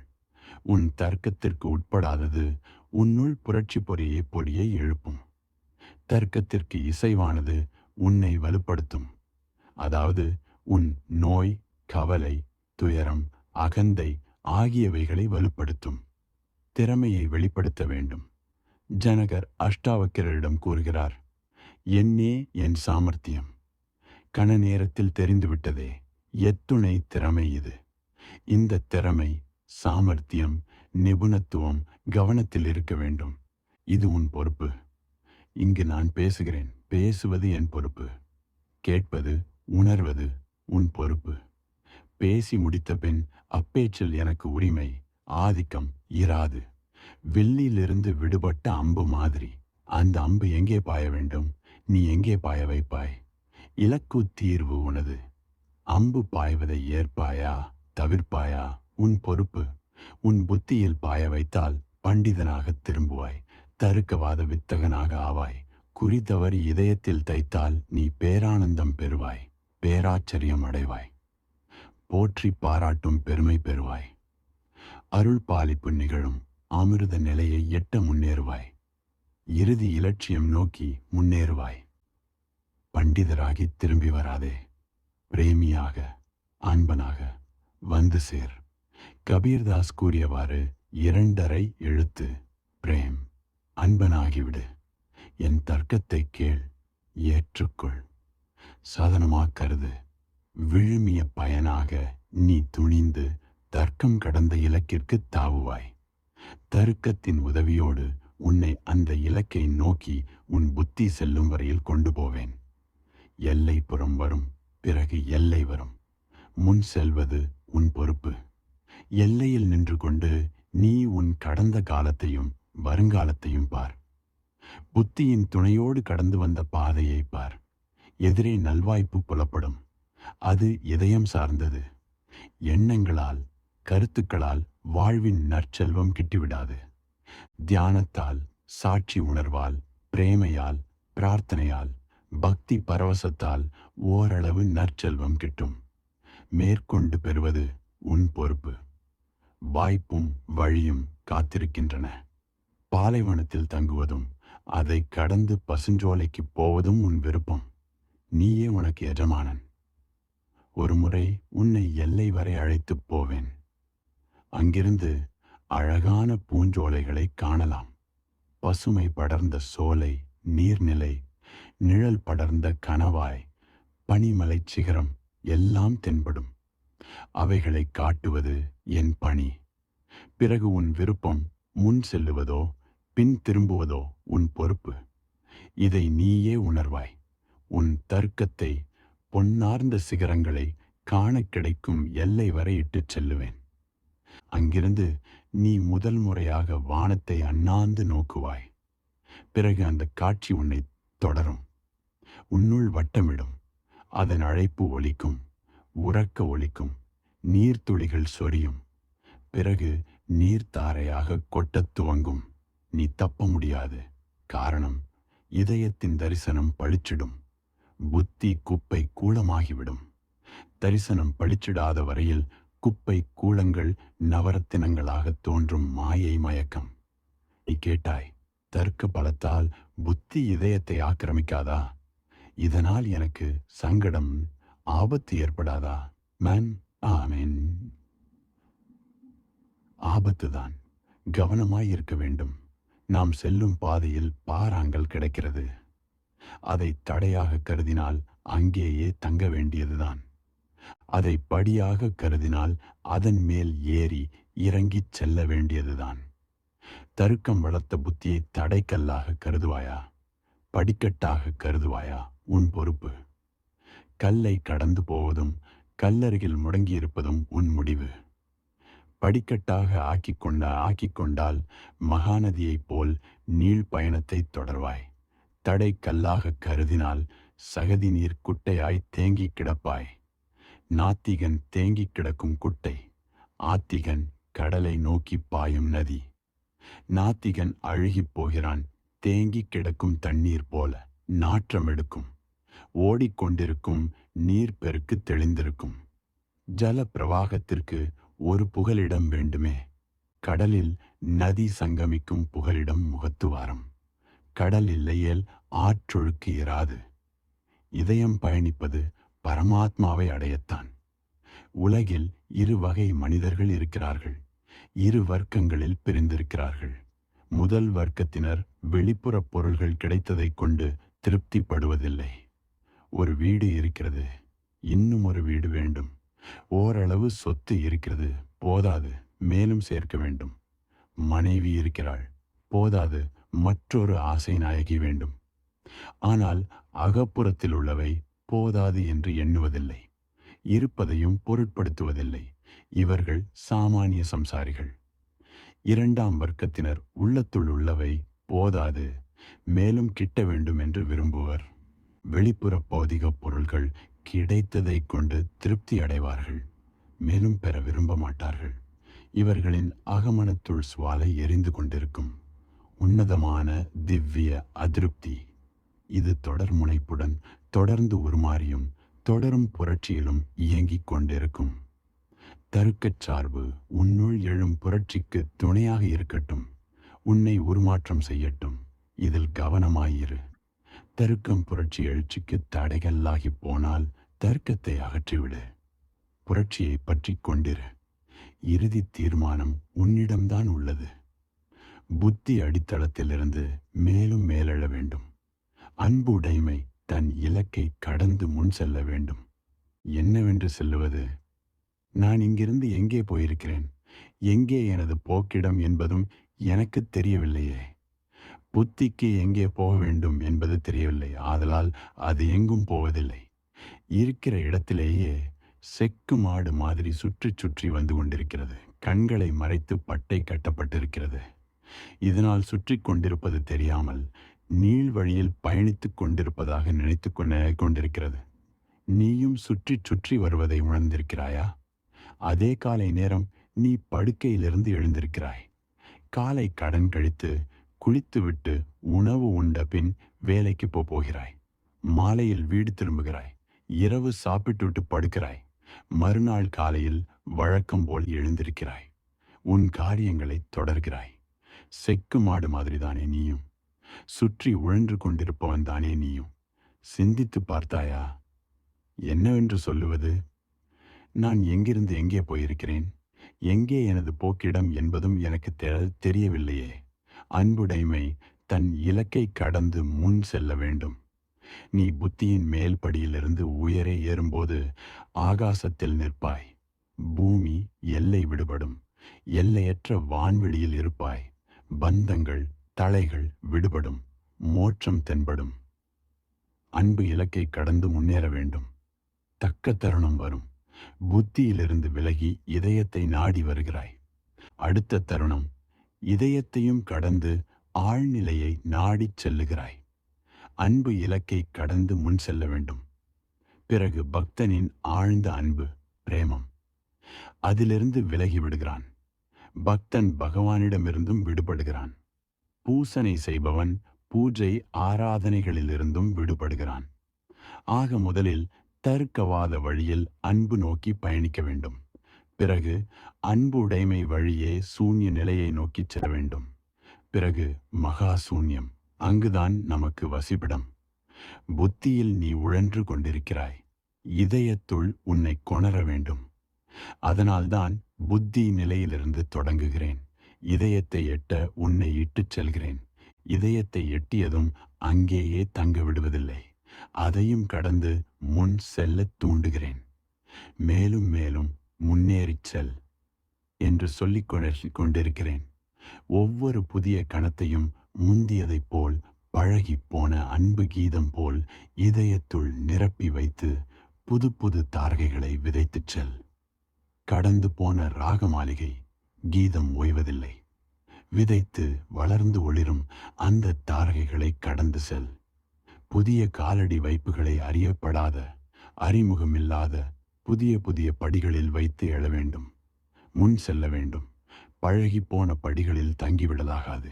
உன் தர்க்கத்திற்கு உட்படாதது உன்னுள் புரட்சி பொறியை எழுப்பும். தர்க்கத்திற்கு இசைவானது உன்னை வலுப்படுத்தும். அதாவது உன் நோய், கவலை, துயரம், அகந்தை ஆகியவைகளை வலுப்படுத்தும். திறமையை வெளிப்படுத்த வேண்டும். ஜனகர் அஷ்டாவக்கிரரிடம் கூறுகிறார், என்னே என் சாமர்த்தியம். கண நேரத்தில் தெரிந்துவிட்டதே, எத்துணை திறமை இது. இந்த திறமை, சாமர்த்தியம், நிபுணத்துவம் கவனத்தில் இருக்க வேண்டும். இது உன் பொறுப்பு. இங்கு நான் பேசுகிறேன். பேசுவது என் பொறுப்பு. கேட்பது, உணர்வது உன் பொறுப்பு. பேசி முடித்த பின் அப்பேச்சில் எனக்கு உரிமை, ஆதிக்கம் இராது. வில்லிலிருந்து விடுபட்ட அம்பு மாதிரி. அந்த அம்பு எங்கே பாய வேண்டும்? நீ எங்கே பாய வைப்பாய்? இலக்கு தீர்வு உனது. அம்பு பாய்வதை ஏற்பாயா, தவிர்ப்பாயா உன் பொறுப்பு. உன் புத்தியில் பாய வைத்தால் பண்டிதனாக திரும்புவாய். தருக்கவாத வித்தகனாக ஆவாய். குறி தவறி இதயத்தில் தைத்தால் நீ பேரானந்தம் பெறுவாய். பேராச்சரியம் அடைவாய். போற்றி பாராட்டும் பெருமை பெறுவாய். அருள் பாலிப்பு நிகழும். அமிர்த நிலையை எட்ட முன்னேறுவாய். இறுதி இலட்சியம் நோக்கி முன்னேறுவாய். பண்டிதராகி திரும்பி வராதே. பிரேமியாக, அன்பனாக வந்து சேர். கபீர்தாஸ் கூறியவாறு 2 எழுத்து பிரேம். அன்பனாகிவிடு. என் தர்க்கத்தை கேள், ஏற்றுக்கொள், சாதனமாக்கருது. விழுமிய பயனாக நீ துணிந்து தர்க்கம் கடந்த இலக்கிற்கு தாவுவாய். தர்க்கத்தின் உதவியோடு உன்னை அந்த இலக்கை நோக்கி உன் புத்தி செல்லும் வரையில் கொண்டு போவேன். எல்லை புறம் வரும், பிறகு எல்லை வரும். முன் செல்வது உன் பொறுப்பு. எல்லையில் நின்று கொண்டு நீ உன் கடந்த காலத்தையும் வருங்காலத்தையும் பார். புத்தியின் துணையோடு கடந்து வந்த பாதையை பார். எதிரே நல்வாய்ப்பு புலப்படும். அது இதயம் சார்ந்தது. எண்ணங்களால், கருத்துக்களால் வாழ்வின் நற்செல்வம் கிட்டிவிடாது. தியானத்தால், சாட்சி உணர்வால், பிரேமையால், பிரார்த்தனையால், பக்தி பரவசத்தால் ஓரளவு நற்செல்வம் கிட்டும். மேற்கொண்டு பெறுவது உன் பொறுப்பு. வாய்ப்பும் வழியும் காத்திருக்கின்றன. பாலைவனத்தில் தங்குவதும் அதை கடந்து பசுஞ்சோலைக்கு போவதும் உன் விருப்பம். நீயே உனக்கு எஜமானன். ஒரு முறை உன்னை எல்லை வரை அழைத்துப் போவேன். அங்கிருந்து அழகான பூஞ்சோலைகளை காணலாம். பசுமை படர்ந்த சோலை, நீர்நிலை, நிழல் படர்ந்த கணவாய், பனிமலைச் சிகரம் எல்லாம் தென்படும். அவைகளை காட்டுவது என் பணி. பிறகு உன் விருப்பம் முன் செல்லுவதோ பின் திரும்புவதோ உன் பொறுப்பு. இதை நீயே உணர்வாய். உன் தர்க்கத்தை பொன்னார்ந்த சிகரங்களை காண கிடைக்கும் எல்லை வரை இட்டுச் செல்லுவேன். அங்கிருந்து நீ முதல் முறையாக வானத்தை அண்ணாந்து நோக்குவாய். பிறகு அந்த காட்சி உன்னை தொடரும். உன்னுள் வட்டமிடும். அதன் அழைப்பு ஒலிக்கும், உறக்க ஒலிக்கும். நீர்த்துளிகள் சொரியும். பிறகு நீர்த்தாரையாக கொட்டத் துவங்கும். நீ தப்ப முடியாது. காரணம், இதயத்தின் தரிசனம் பளிச்சிடும். புத்தி குப்பை கூளமாகிவிடும். தரிசனம் பளிச்சிடாத வரையில் குப்பை கூளங்கள் நவரத்தினங்களாக தோன்றும் மாயை மயக்கம். நீ கேட்டாய், தர்க்க பலத்தால் புத்தி இதயத்தை ஆக்கிரமிக்காதா? இதனால் எனக்கு சங்கடம், ஆபத்து ஏற்படாதா? ஆமென். ஆபத்துதான். கவனமாய் இருக்க வேண்டும். நாம் செல்லும் பாதையில் பாறாங்கல் கிடைக்கிறது. அதை தடையாக கருதினால் அங்கேயே தங்க வேண்டியதுதான். அதை படியாக கருதினால் அதன் மேல் ஏறி இறங்கிச் செல்ல வேண்டியதுதான். தருக்கம் வளர்த்த புத்தியை தடைக்கல்லாக கருதுவாயா, படிக்கட்டாக கருதுவாயா? உன் பொறுப்பு. கல்லை கடந்து போவதும் கல்லருகில் முடங்கியிருப்பதும் உன் முடிவு. படிக்கட்டாக ஆக்கிக்கொண்டால் மகாநதியைப் போல் நீள் பயணத்தை தொடர்வாய். தடை கல்லாக கருதினால் சகதி நீர் குட்டையாய் தேங்கிக் கிடப்பாய். நாத்திகன் தேங்கிக் கிடக்கும் குட்டை, ஆத்திகன் கடலை நோக்கிப் பாயும் நதி. நாத்திகன் அழுகிப் போகிறான் தேங்கிக் கிடக்கும் தண்ணீர் போல. நாற்றம் எடுக்கும், ஓடிக்கொண்டிருக்கும் நீர்ப்பெருக்கு தெளிந்திருக்கும். ஜல பிரவாகத்திற்கு ஒரு புகலிடம் வேண்டுமே. கடலில் நதி சங்கமிக்கும் புகலிடம் முகத்துவாரம். கடல் இல்லையேல் ஆற்றொழுக்கு இராது. இதயம் பயணிப்பது பரமாத்மாவை அடையத்தான். உலகில் இரு வகை மனிதர்கள் இருக்கிறார்கள். இரு வர்க்கங்களில் பிரிந்திருக்கிறார்கள். முதல் வர்க்கத்தினர் வெளிப்புற பொருள்கள் கிடைத்ததைக் கொண்டு திருப்திப்படுவதில்லை. ஒரு வீடு இருக்கிறது, இன்னும் ஒரு வீடு வேண்டும். ஓரளவு சொத்து இருக்கிறது, போதாது, மேலும் சேர்க்க வேண்டும். மனைவி இருக்கிறாள், போதாது, மற்றொரு ஆசை நாயகி வேண்டும். ஆனால் அகப்புறத்தில் உள்ளவை போதாது என்று எண்ணுவதில்லை. இருப்பதையும் பொருட்படுத்துவதில்லை. இவர்கள் சாமானிய சம்சாரிகள். இரண்டாம் வர்க்கத்தினர் உள்ளத்துள் உள்ளவை போதாது, மேலும் கிட்ட வேண்டும் என்று விரும்புவர். வெளிப்புற பௌதிக பொருள்கள் கிடைத்ததைக் கொண்டு திருப்தி அடைவார்கள், மேலும் பெற விரும்ப மாட்டார்கள். இவர்களின் அகமனத்துள் சுவாலை எரிந்து கொண்டிருக்கும். உன்னதமான திவ்ய அதிருப்தி. இது தொடர் முனைப்புடன் தொடர்ந்து உருமாறியும் தொடரும் புரட்சியிலும் இயங்கிக் கொண்டிருக்கும். தருக்கச் சார்பு உன்னுள் எழும் புரட்சிக்கு துணையாக இருக்கட்டும். உன்னை உருமாற்றம் செய்யட்டும். இதில் கவனமாயிரு. தருக்கம் புரட்சி எழுச்சிக்கு தடைகளாகி போனால் தர்க்கத்தை அகற்றிவிடு. புரட்சியை பற்றி கொண்டிரு. இறுதி தீர்மானம் உன்னிடம்தான் உள்ளது. புத்தி அடித்தளத்திலிருந்து மேலும் மேலெழ வேண்டும். அன்பு உடைமை தன் இலக்கை கடந்து முன் செல்ல வேண்டும். என்னவென்று செல்லுவது? நான் இங்கிருந்து எங்கே போயிருக்கிறேன், எங்கே எனது போக்கிடம் என்பதும் எனக்கு தெரியவில்லையே. புத்திக்கு எங்கே போக வேண்டும் என்பது தெரியவில்லை. ஆதலால் அது எங்கும் போவதில்லை. இருக்கிற இடத்திலேயே செக்கு மாடு மாதிரி சுற்றி சுற்றி வந்து கொண்டிருக்கிறது. கண்களை மறைத்து பட்டை கட்டப்பட்டிருக்கிறது. இதனால் சுற்றி கொண்டிருப்பது தெரியாமல் நீள் வழியில் பயணித்துக் கொண்டிருப்பதாக நினைத்து கொண்டிருக்கிறது. நீயும் சுற்றி சுற்றி வருவதை உணர்ந்திருக்கிறாயா? அதே காலை நேரம் நீ படுக்கையிலிருந்து எழுந்திருக்கிறாய். காலை கடன் கழித்து குளித்துவிட்டு உணவு உண்ட பின் வேலைக்கு போகிறாய். மாலையில் வீடு திரும்புகிறாய். இரவு சாப்பிட்டுவிட்டு படுக்கிறாய். மறுநாள் காலையில் வழக்கம் போல் எழுந்திருக்கிறாய். உன் காரியங்களை தொடர்கிறாய். செக்கு மாடு மாதிரிதானே நீயும். சுற்றி உழன்று கொண்டிருப்பவன் தானே நீயும். சிந்தித்து பார்த்தாயா? என்னவென்று சொல்லுவது? நான் எங்கிருந்து எங்கே போயிருக்கிறேன், எங்கே எனது போக்கிடம் என்பதும் எனக்கு தெரியவில்லையே. அன்புடைமை தன் இலக்கை கடந்து முன் செல்ல வேண்டும். நீ புத்தியின் மேல் படியிலிருந்து உயரே ஏறும்போது ஆகாசத்தில் நிற்பாய். பூமி எல்லை விடுபடும். எல்லையற்ற வான்வெளியில் இருப்பாய். பந்தங்கள் தளைகள் விடுபடும். மோட்சம் தென்படும். அன்பு இலக்கை கடந்து முன்னேற வேண்டும். தக்க தருணம் வரும். புத்தியிலிருந்து விலகி இதயத்தை நாடி வருகிறாய். அடுத்த தருணம் இதயத்தையும் கடந்து ஆழ்நிலையை நாடிச் செல்லுகிறாய். அன்பு இலக்கை கடந்து முன் செல்ல வேண்டும். பிறகு பக்தனின் ஆழ்ந்த அன்பு பிரேமம், அதிலிருந்து விலகி விடுகிறான். பக்தன் பகவானிடமிருந்தும் விடுபடுகிறான். பூசனை செய்பவன் பூஜை ஆராதனைகளிலிருந்தும் விடுபடுகிறான். ஆக முதலில் தர்க்கவாத வழியில் அன்பு நோக்கி பயணிக்க வேண்டும். பிறகு அன்பு உடைமை வழியே சூன்ய நிலையை நோக்கிச் செல்ல வேண்டும். பிறகு மகா சூன்யம், அங்குதான் நமக்கு வசிப்பிடம். புத்தியில் நீ உழன்று கொண்டிருக்கிறாய். இதயத்துள் உன்னை கொணர வேண்டும். அதனால்தான் புத்தி நிலையிலிருந்து தொடங்குகிறேன். இதயத்தை எட்ட உன்னை இட்டுச் செல்கிறேன். இதயத்தை எட்டியதும் அங்கேயே தங்க விடுவதில்லை. அதையும் கடந்து முன் செல்ல தூண்டுகிறேன். மேலும் மேலும் முன்னேறிச் செல் என்று சொல்லிக் கொண்டிருக்கிறேன். ஒவ்வொரு புதிய கணத்தையும் முந்தியதைப் போல் பழகி போன அன்பு கீதம் போல் இதயத்துள் நிரப்பி வைத்து புது புது தாரகைகளை விதைத்துச் செல். கடந்து போன ராக மாளிகை கீதம் ஓய்வதில்லை. விதைத்து வளர்ந்து ஒளிரும் அந்த தாரகைகளை கடந்து செல். புதிய காலடி வைப்புகளை அறியப்படாத, அறிமுகமில்லாத புதிய புதிய படிகளில் வைத்து எழ வேண்டும். முன் செல்ல வேண்டும். பழகி போன படிகளில் தங்கிவிடலாகாது.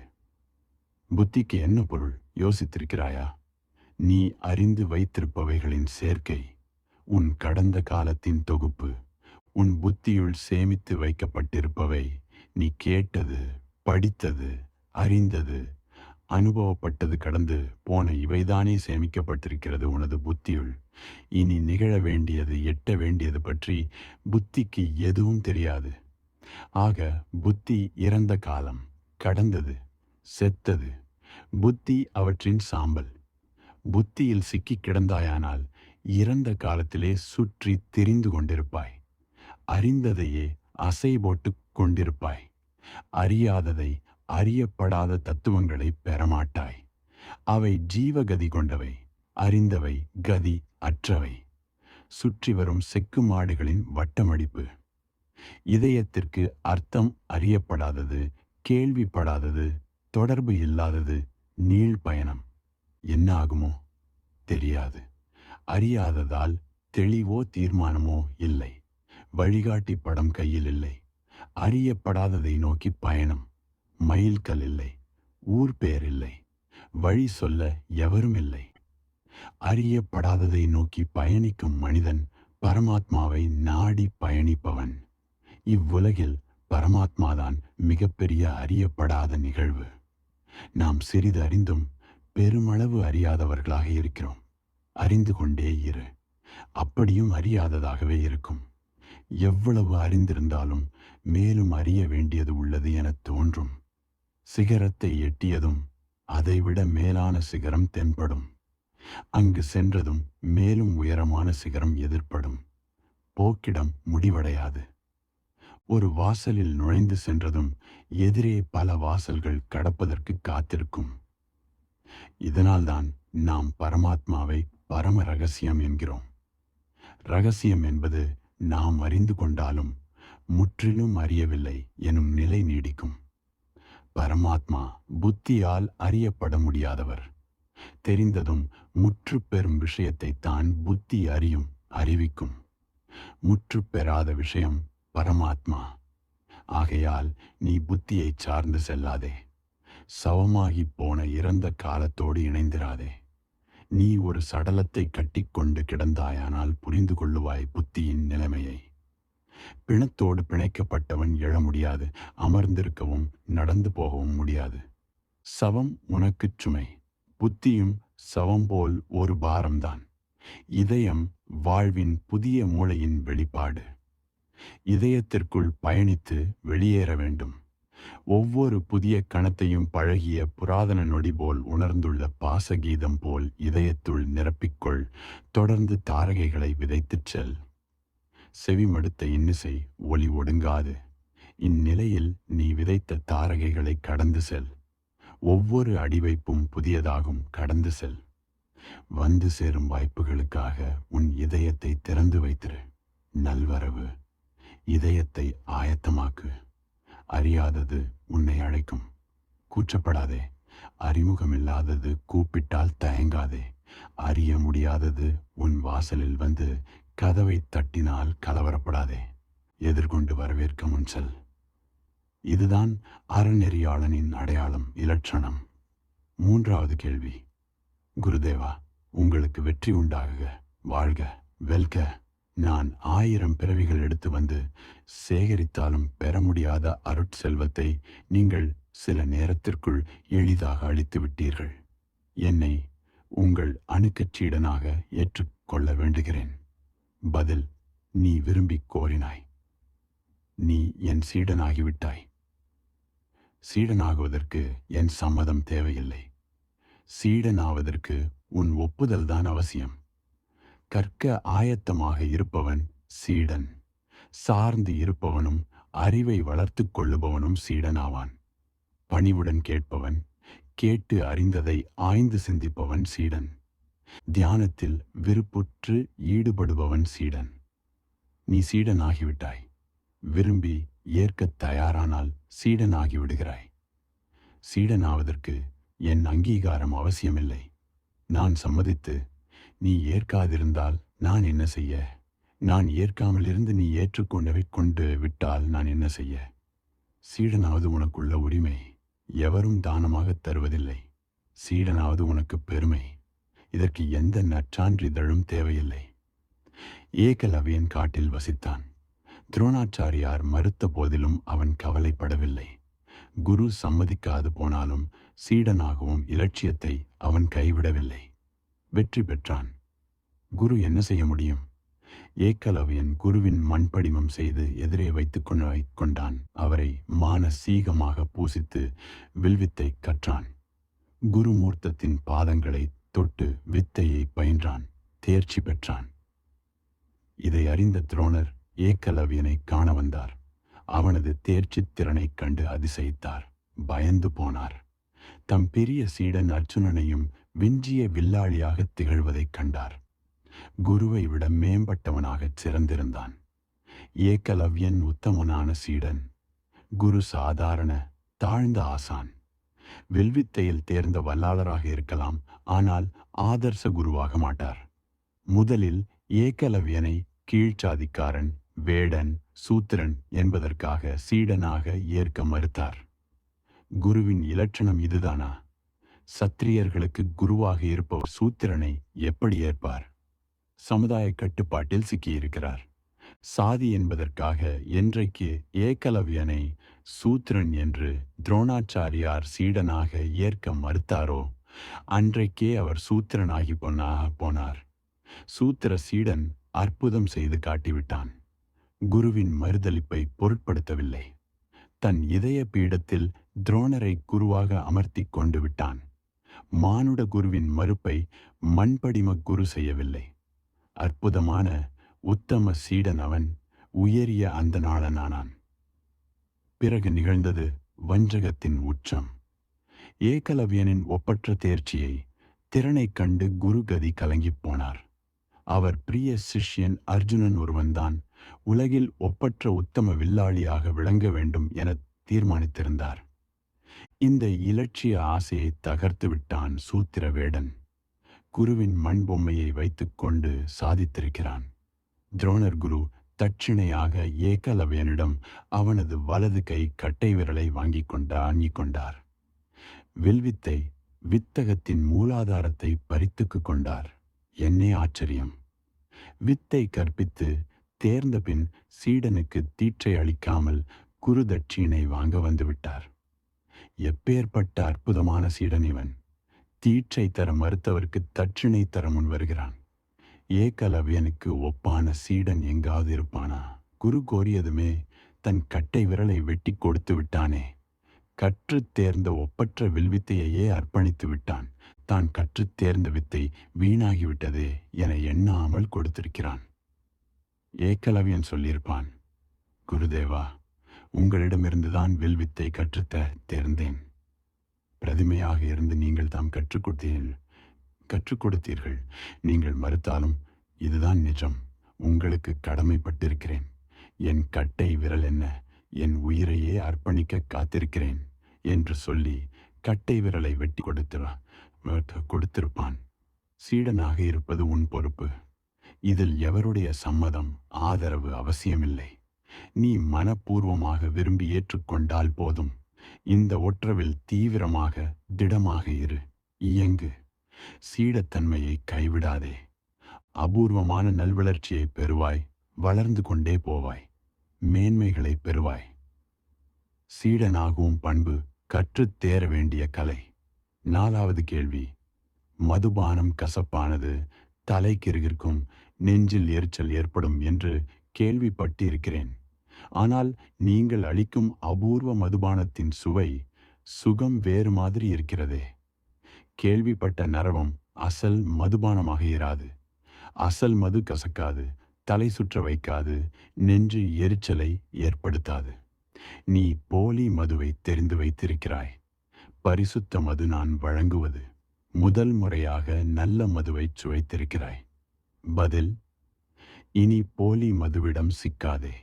புத்திக்கு என்ன பொருள் யோசித்திருக்கிறாயா? நீ அறிந்து வைத்திருப்பவைகளின் சேர்க்கை, உன் கடந்த காலத்தின் தொகுப்பு. உன் புத்தியுள் சேமித்து வைக்கப்பட்டிருப்பவை நீ கேட்டது, படித்தது, அறிந்தது, அனுபவப்பட்டது, கடந்து போன இவைதானே சேமிக்கப்பட்டிருக்கிறது உனது புத்தியுள். இனி நிகழ வேண்டியது, எட்ட வேண்டியது பற்றி புத்திக்கு எதுவும் தெரியாது. ஆக புத்தி இறந்த காலம், கடந்தது, செத்தது. புத்தி அவற்றின் சாம்பல். புத்தியில் சிக்கி கிடந்தாயானால் இறந்த காலத்திலே சுற்றி திரிந்து கொண்டிருப்பாய். அறிந்ததையே அசை போட்டு கொண்டிருப்பாய். அறியாததை, அறியப்படாத தத்துவங்களை பெறமாட்டாய். அவை ஜீவகதி கொண்டவை, அறிந்தவை கதி அற்றவை. சுற்றி வரும் செக்கு மாடுகளின் வட்டமடிப்பு. இதயத்திற்கு அர்த்தம் அறியப்படாதது, கேள்விப்படாதது, தொடர்பு இல்லாதது நீள் பயணம். என்ன ஆகுமோ தெரியாது. அறியாததால் தெளிவோ தீர்மானமோ இல்லை. வழிகாட்டி படம் கையில் இல்லை. அறியப்படாததை நோக்கி பயணம். மைல்கல் இல்லை, ஊர் பேர் இல்லை, வழி சொல்ல எவரும் இல்லை. அறியப்படாததை நோக்கி பயணிக்கும் மனிதன் பரமாத்மாவை நாடி பயணிப்பவன். இவ்வுலகில் பரமாத்மாதான் மிகப்பெரிய அறியப்படாத நிகழ்வு. நாம் சிறிது அறிந்தும் பெருமளவு அறியாதவர்களாக இருக்கிறோம். அறிந்து கொண்டே இரு. அப்படியும் அறியாததாகவே இருக்கும். எவ்வளவு அறிந்திருந்தாலும் மேலும் அறிய வேண்டியது உள்ளது என தோன்றும். சிகரத்தை எட்டியதும் அதைவிட மேலான சிகரம் தென்படும். அங்கு சென்றதும் மேலும் உயரமான சிகரம் எதிர்ப்படும். போக்கிடம் முடிவடையாது. ஒரு வாசலில் நுழைந்து சென்றதும் எதிரே பல வாசல்கள் கடப்பதற்கு காத்திருக்கும். இதனால்தான் நாம் பரமாத்மாவை பரம ரகசியம் என்கிறோம். ரகசியம் என்பது நாம் அறிந்து கொண்டாலும் முற்றிலும் அறியவில்லை எனும் நிலை நீடிக்கும். பரமாத்மா புத்தியால் அறியப்பட முடியாதவர். தெரிந்ததும் முற்று பெறும் விஷயத்தை தான் புத்தி அறியும், அறிவிக்கும். முற்று பெறாத விஷயம் பரமாத்மா. ஆகையால் நீ புத்தியை சார்ந்து செல்லாதே. சவமாகி போன இறந்த காலத்தோடு இணைந்திராதே. நீ ஒரு சடலத்தை கட்டிக்கொண்டு கிடந்தாயானால் புரிந்து கொள்ளுவாய் புத்தியின் நிலைமையை. பிணத்தோடு பிணைக்கப்பட்டவன் எழ முடியாது. அமர்ந்திருக்கவும் நடந்து போகவும் முடியாது. சவம் உனக்குச் சுமை. புத்தியும் சவம் போல் ஒரு பாரம்தான். இதயம் வாழ்வின் புதிய மூளையின் வெளிப்பாடு. இதயத்திற்குள் பயணித்து வெளியேற வேண்டும். ஒவ்வொரு புதிய கணத்தையும் பழகிய புராதன நொடி போல் உணர்ந்துள்ள பாசகீதம் போல் இதயத்துள் நிரப்பிக்கொள். தொடர்ந்து தாரகைகளை விதைத்துச் செல். செவிமடுத்த இன்னிசை ஒளி ஒடுங்காது. இந்நிலையில் நீ விதைத்த தாரகைகளை கடந்து செல். ஒவ்வொரு அடிவைப்பும் புதியதாகும். கடந்து செல். வந்து சேரும் வாய்ப்புகளுக்காக உன் இதயத்தை திறந்து வைத்திரு. நல்வரவு. இதயத்தை ஆயத்தமாக்கு. அறியாதது உன்னை அழைக்கும். கூச்சப்படாதே. அறிமுகமில்லாதது கூப்பிட்டால் தயங்காதே. அறிய முடியாதது உன் வாசலில் வந்து கதவை தட்டினால் கலவரப்படாதே. எதிர்கொண்டு வரவேற்க முன் செல். இதுதான் அறநெறியாளனின் அடையாளம், இலட்சணம். 3வது கேள்வி. குருதேவா, உங்களுக்கு வெற்றி உண்டாகுக. வாழ்க, வெல்க. நான் 1000 பிறவிகள் எடுத்து வந்து சேகரித்தாலும் பெற முடியாத அருட்செல்வத்தை நீங்கள் சில நேரத்திற்குள் எளிதாக அளித்து விட்டீர்கள். என்னை உங்கள் அணுக்கச்சீடனாக ஏற்றுக்கொள்ள வேண்டுகிறேன். பதில்: நீ விரும்பி கோரினாய். நீ என் சீடனாகிவிட்டாய். சீடனாகுவதற்கு என் சம்மதம் தேவையில்லை. சீடனாவதற்கு உன் ஒப்புதல்தான் அவசியம். கற்க ஆயத்தமாக இருப்பவன் சீடன். சார்ந்து இருப்பவனும் அறிவை வளர்த்து கொள்ளுபவனும் சீடனாவான். பணிவுடன் கேட்பவன், கேட்டு அறிந்ததை ஆய்ந்து சிந்திப்பவன் சீடன். தியானத்தில் விருப்புற்று ஈடுபடுபவன் சீடன். நீ சீடனாகிவிட்டாய். விரும்பி ஏற்கத் தயாரானால் சீடனாகிவிடுகிறாய். சீடனாவதற்கு என் அங்கீகாரம் அவசியமில்லை. நான் சம்மதித்து நீ ஏற்காதிருந்தால் நான் என்ன செய்ய? நான் ஏற்காமல் இருந்து நீ ஏற்றுக்கொண்டவை கொண்டு விட்டால் நான் என்ன செய்ய? சீடனாவது உனக்குள்ள உரிமை, எவரும் தானமாகத் தருவதில்லை. சீடனாவது உனக்கு பெருமை, இதற்கு எந்த நற்சான்றிதழும் தேவையில்லை. ஏகலவ்யன் காட்டில் வசித்தான். துரோணாச்சாரியார் மறுத்த போதிலும் அவன் கவலைப்படவில்லை. குரு சம்மதிக்காது போனாலும் சீடனாகவும் இலட்சியத்தை அவன் கைவிடவில்லை. வெற்றி பெற்றான். குரு என்ன செய்ய முடியும்? ஏகலவ்யன் குருவின் மண்படிமம் செய்து எதிரே வைத்துக் கொண்டான். அவரை மானசீகமாக பூசித்து வில்வித்தை கற்றான். குருமூர்த்தத்தின் பாதங்களை தொட்டு வித்தையை பயின்றான். தேர்ச்சி பெற்றான். இதை அறிந்த துரோணர் ஏகலவ்யனை காண வந்தார். அவனது தேர்ச்சி திறனைக் கண்டு அதிசயித்தார். பயந்து போனார். தம் பெரிய சீடன் அர்ஜுனனையும் விஞ்சிய வில்லாளியாக திகழ்வதைக் கண்டார். குருவை விட மேம்பட்டவனாகச் சிறந்திருந்தான். ஏகலவ்யன் உத்தமனான சீடன். குரு சாதாரண தாழ்ந்த ஆசான். வில்வித்தையில் தேர்ந்த வல்லாளராக இருக்கலாம், ஆனால் ஆதர்ச குருவாக மாட்டார். முதலில் ஏகலவ்யனை கீழ்ச்சாதிக்காரன், வேடன், சூத்திரன் என்பதற்காக சீடனாக ஏற்க மறுத்தார். குருவின் இலட்சணம் இதுதானா? சத்திரியர்களுக்கு குருவாக இருப்பவர் சூத்திரனை எப்படி ஏற்பார்? சமுதாய கட்டுப்பாட்டில் சிக்கியிருக்கிறார். சாதி என்பதற்காக என்றைக்கு ஏகலவ்யனை சூத்திரன் என்று துரோணாச்சாரியார் சீடனாக ஏற்க மறுத்தாரோ அன்றைக்கே அவர் சூத்திரனாகி போனார். சூத்திர சீடன் அற்புதம் செய்து காட்டிவிட்டான். குருவின் மறுதலிப்பை பொருட்படுத்தவில்லை. தன் இதய பீடத்தில் துரோணரை குருவாக அமர்த்தி கொண்டு விட்டான். மானுட குருவின் மறுப்பை மண்படிம குரு செய்யவில்லை. அற்புதமான உத்தம சீடன் அவன். உயரிய அந்த நாளனானான். பிறகு நிகழ்ந்தது வஞ்சகத்தின் உச்சம். ஏகலவ்யனின் ஒப்பற்ற தேர்ச்சியை திறனைக் கண்டு குருகதி கலங்கிப் போனார். அவர் பிரிய சிஷ்யன் அர்ஜுனன் ஒருவன்தான் உலகில் ஒப்பற்ற உத்தம வில்லாளியாக விளங்க வேண்டும் என தீர்மானித்திருந்தார். இந்த இலட்சிய ஆசையை தகர்த்து விட்டான் சூத்திரவேடன். குருவின் மண் பொம்மையை வைத்துக்கொண்டு சாதித்திருக்கிறான். துரோணர் குரு தட்சிணையாக ஏகலவ்யனிடம் அவனது வலது கை கட்டை விரலை வாங்கிக் கொண்டார். வில்வித்தை வித்தகத்தின் மூலாதாரத்தை பறித்துக்கு கொண்டார். என்னே ஆச்சரியம்! வித்தை கற்பித்து தேர்ந்த பின் சீடனுக்கு தீட்சை அளிக்காமல் குரு தட்சிணை வாங்க வந்துவிட்டார். எப்பேற்பட்ட அற்புதமான சீடன் இவன்! தீட்சை தர மறுத்தவருக்கு தட்சிணை தர முன் வருகிறான். ஏகலவ்யனுக்கு ஒப்பான சீடன் எங்காவது இருப்பானா? குரு கோரியதுமே தன் கட்டை விரலை வெட்டி கொடுத்து விட்டானே. கற்று தேர்ந்த ஒப்பற்ற வில்வித்தையையே அர்ப்பணித்து விட்டான். தான் கற்றுத் தேர்ந்த வித்தை வீணாகிவிட்டதே என எண்ணாமல் கொடுத்திருக்கிறான். ஏகலவ்யன் சொல்லியிருப்பான், குருதேவா, உங்களிடமிருந்துதான் வில்வித்தை கற்றுத் தேர்ந்தேன். பிரதிமையாக இருந்து நீங்கள் தாம் கற்றுக் கொடுத்தீர்கள். நீங்கள் மறுத்தாலும் இதுதான் நிஜம். உங்களுக்கு கடமைப்பட்டிருக்கிறேன். என் கட்டை விரல் என்ன, என் உயிரையே அர்ப்பணிக்க காத்திருக்கிறேன் என்று சொல்லி கட்டை விரலை வெட்டி கொடுத்திருப்பான். சீடனாக இருப்பது உன் பொறுப்பு. இதில் எவருடைய சம்மதம், ஆதரவு அவசியமில்லை. நீ மனப்பூர்வமாக விரும்பி ஏற்றுக்கொண்டால் போதும். இந்த ஒற்றவில் தீவிரமாக திடமாக இரு. இயங்கு. சீடத்தன்மையை கைவிடாதே. அபூர்வமான நல்வளர்ச்சியை பெறுவாய். வளர்ந்து கொண்டே போவாய். மேன்மைகளை பெறுவாய். சீடனாகும் பண்பு கற்றுத் தேர வேண்டிய கலை. 4வது கேள்வி. மதுபானம் கசப்பானது, தலைக்கிருகிற்கும் நெஞ்சில் எரிச்சல் ஏற்படும் என்று கேள்விப்பட்டிருக்கிறேன். ஆனால் நீங்கள் அளிக்கும் அபூர்வ மதுபானத்தின் சுகம் வேறு மாதிரி இருக்கிறதே. கேள்விப்பட்ட நரவம் அசல் மதுபானமாக இராது. அசல் மது கசக்காது, தலை சுற்ற வைக்காது, நெஞ்சு எரிச்சலை ஏற்படுத்தாது. நீ போலி மதுவை தெரிந்து வைத்திருக்கிறாய். பரிசுத்த மது நான் வழங்குவது. முதல் முறையாக நல்ல மதுவை சுவைத்திருக்கிறாய். பதில்: இனி போலி மதுவிடம் சிக்காதே.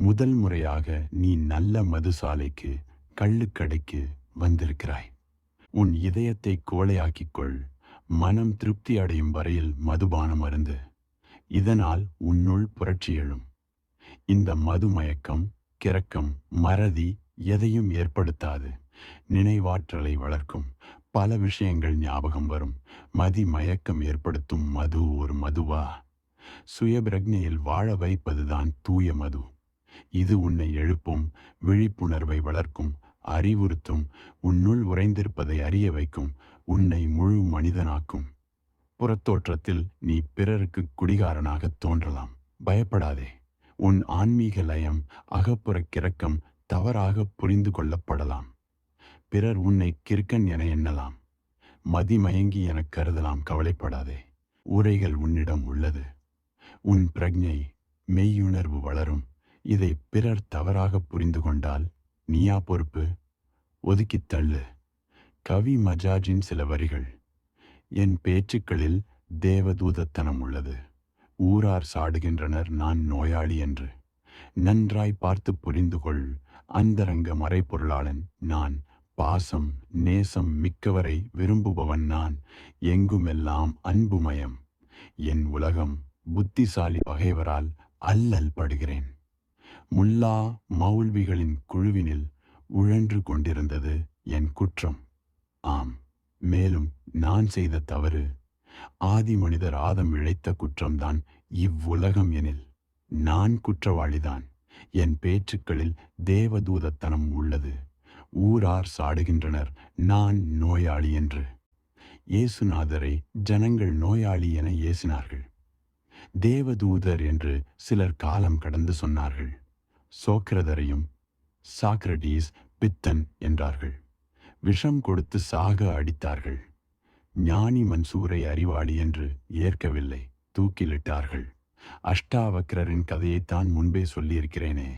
முதல் முறையாக நீ நல்ல மதுசாலைக்கு, கள்ளுக்கடைக்கு வந்திருக்கிறாய். உன் இதயத்தை கோழையாக்கிக்கொள். மனம் திருப்தி அடையும் வரையில் மதுபானம் அருந்து. இதனால் உன்னுள் புரட்சி எழும். இந்த மது மயக்கம், கிறக்கம், மறதி எதையும் ஏற்படுத்தாது. நினைவாற்றலை வளர்க்கும். பல விஷயங்கள் ஞாபகம் வரும். மதி மயக்கம் ஏற்படுத்தும் மது ஒரு மதுவா? சுயபிரக்ஞையில் வாழ வைப்பதுதான் தூய மது. இது உன்னை எழுப்பும், விழிப்புணர்வை வளர்க்கும், அறிவுறுத்தும், உன்னுள் உறைந்திருப்பதை அறிய வைக்கும், உன்னை முழு மனிதனாக்கும். புறத்தோற்றத்தில் நீ பிறருக்கு குடிகாரனாக தோன்றலாம். பயப்படாதே. உன் ஆன்மீக லயம், அகப்புற கிறக்கம் தவறாக புரிந்து கொள்ளப்படலாம். பிறர் உன்னை கிறுக்கன் என எண்ணலாம். மதிமயங்கி எனக் கருதலாம். கவலைப்படாதே. உரைகள் உன்னிடம் உள்ளது. உன் பிரக்ஞை, மெய்யுணர்வு வளரும். இதை பிறர் தவறாக புரிந்து கொண்டால் நீயா பொறுப்பு? ஒதுக்கித் தள்ளு. கவி மஜாஜின் சில வரிகள். என் பேச்சுக்களில் தேவதூதத்தனம் உள்ளது. ஊரார் சாடுகின்றனர் நான் நோயாளி என்று. நன்றாய் பார்த்து புரிந்து கொள். அந்தரங்க மறைபொருளாளன் நான். பாசம் நேசம் மிக்கவரை விரும்புபவன் நான். எங்குமெல்லாம் அன்புமயம். என் உலகம் புத்திசாலி பகைவரால் அல்லல் படுகிறேன். முல்லா மௌல்விகளின் குழுவினில் உழன்று கொண்டிருந்தது என் குற்றம். ஆம், மேலும் நான் செய்த தவறு. ஆதி மனிதர் ஆதம் இழைத்த குற்றம்தான் இவ்வுலகம் எனில் நான் குற்றவாளிதான். என் பேச்சுக்களில் தேவதூதத்தனம் உள்ளது. ஊரார் சாடுகின்றனர் நான் நோயாளி என்று. இயேசுநாதரை ஜனங்கள் நோயாளி என ஏசினார்கள். தேவதூதர் என்று சிலர் காலம் கடந்து சொன்னார்கள். சோக்கிரதரையும் சாக்ரடீஸ் பித்தன் என்றார்கள். விஷம் கொடுத்து சாக அடித்தார்கள். ஞானி மன்சூரை அறிவாளி என்று ஏற்கவில்லை, தூக்கிலிட்டார்கள். அஷ்டாவக்ரரின் கதையைத்தான் முன்பே சொல்லியிருக்கிறேனே.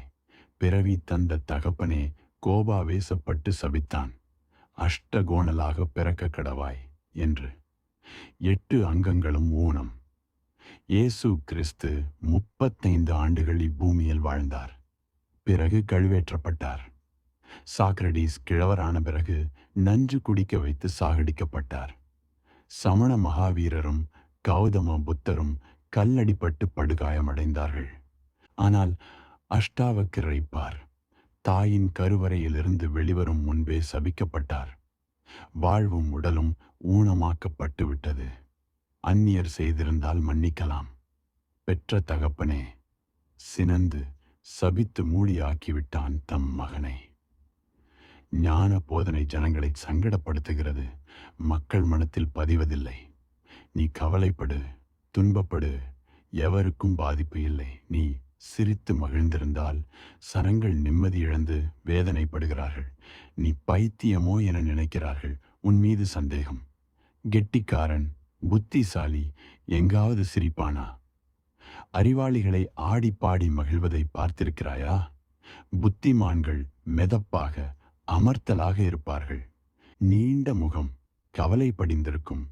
பிறவி தந்த தகப்பனே கோபாவேசப்பட்டு சபித்தான். அஷ்டகோணலாக பிறக்க கடவாய் என்று. 8 அங்கங்களும் ஊனம். இயேசு கிறிஸ்து 35 ஆண்டுகள் இப்பூமியில் வாழ்ந்தார். பிறகு கழுவேற்றப்பட்டார். சாக்ரடீஸ் கிழவரான பிறகு நஞ்சு குடிக்க வைத்து சாகடிக்கப்பட்டார். சமண மகாவீரரும் கௌதம புத்தரும் கல்லடிப்பட்டு படுகாயமடைந்தார்கள். ஆனால் அஷ்டாவக்கிரரை பார். தாயின் கருவறையிலிருந்து வெளிவரும் முன்பே சபிக்கப்பட்டார். வாழ்வும் உடலும் ஊனமாக்கப்பட்டு விட்டது. அந்நியர் செய்திருந்தால் மன்னிக்கலாம். பெற்ற தகப்பனே சினந்து சபித்து மூடியாக்கிவிட்டான் தம் மகனை. ஞான போதனை ஜனங்களை சங்கடப்படுத்துகிறது. மக்கள் மனத்தில் பதிவதில்லை. நீ கவலைப்படு, துன்பப்படு, எவருக்கும் பாதிப்பு இல்லை. நீ சிரித்து மகிழ்ந்திருந்தால் சனங்கள் நிம்மதி இழந்து வேதனைப்படுகிறார்கள். நீ பைத்தியமோ என நினைக்கிறார்கள். உன் மீது சந்தேகம். கெட்டிக்காரன் புத்திசாலி எங்காவது சிரிப்பானா? அறிவாளிகளை ஆடி பாடி மகிழ்வதை பார்த்திருக்கிறாயா? புத்திமான்கள் மெதப்பாக அமர்த்தலாக இருப்பார்கள். நீண்ட முகம், கவலை படிந்திருக்கும்.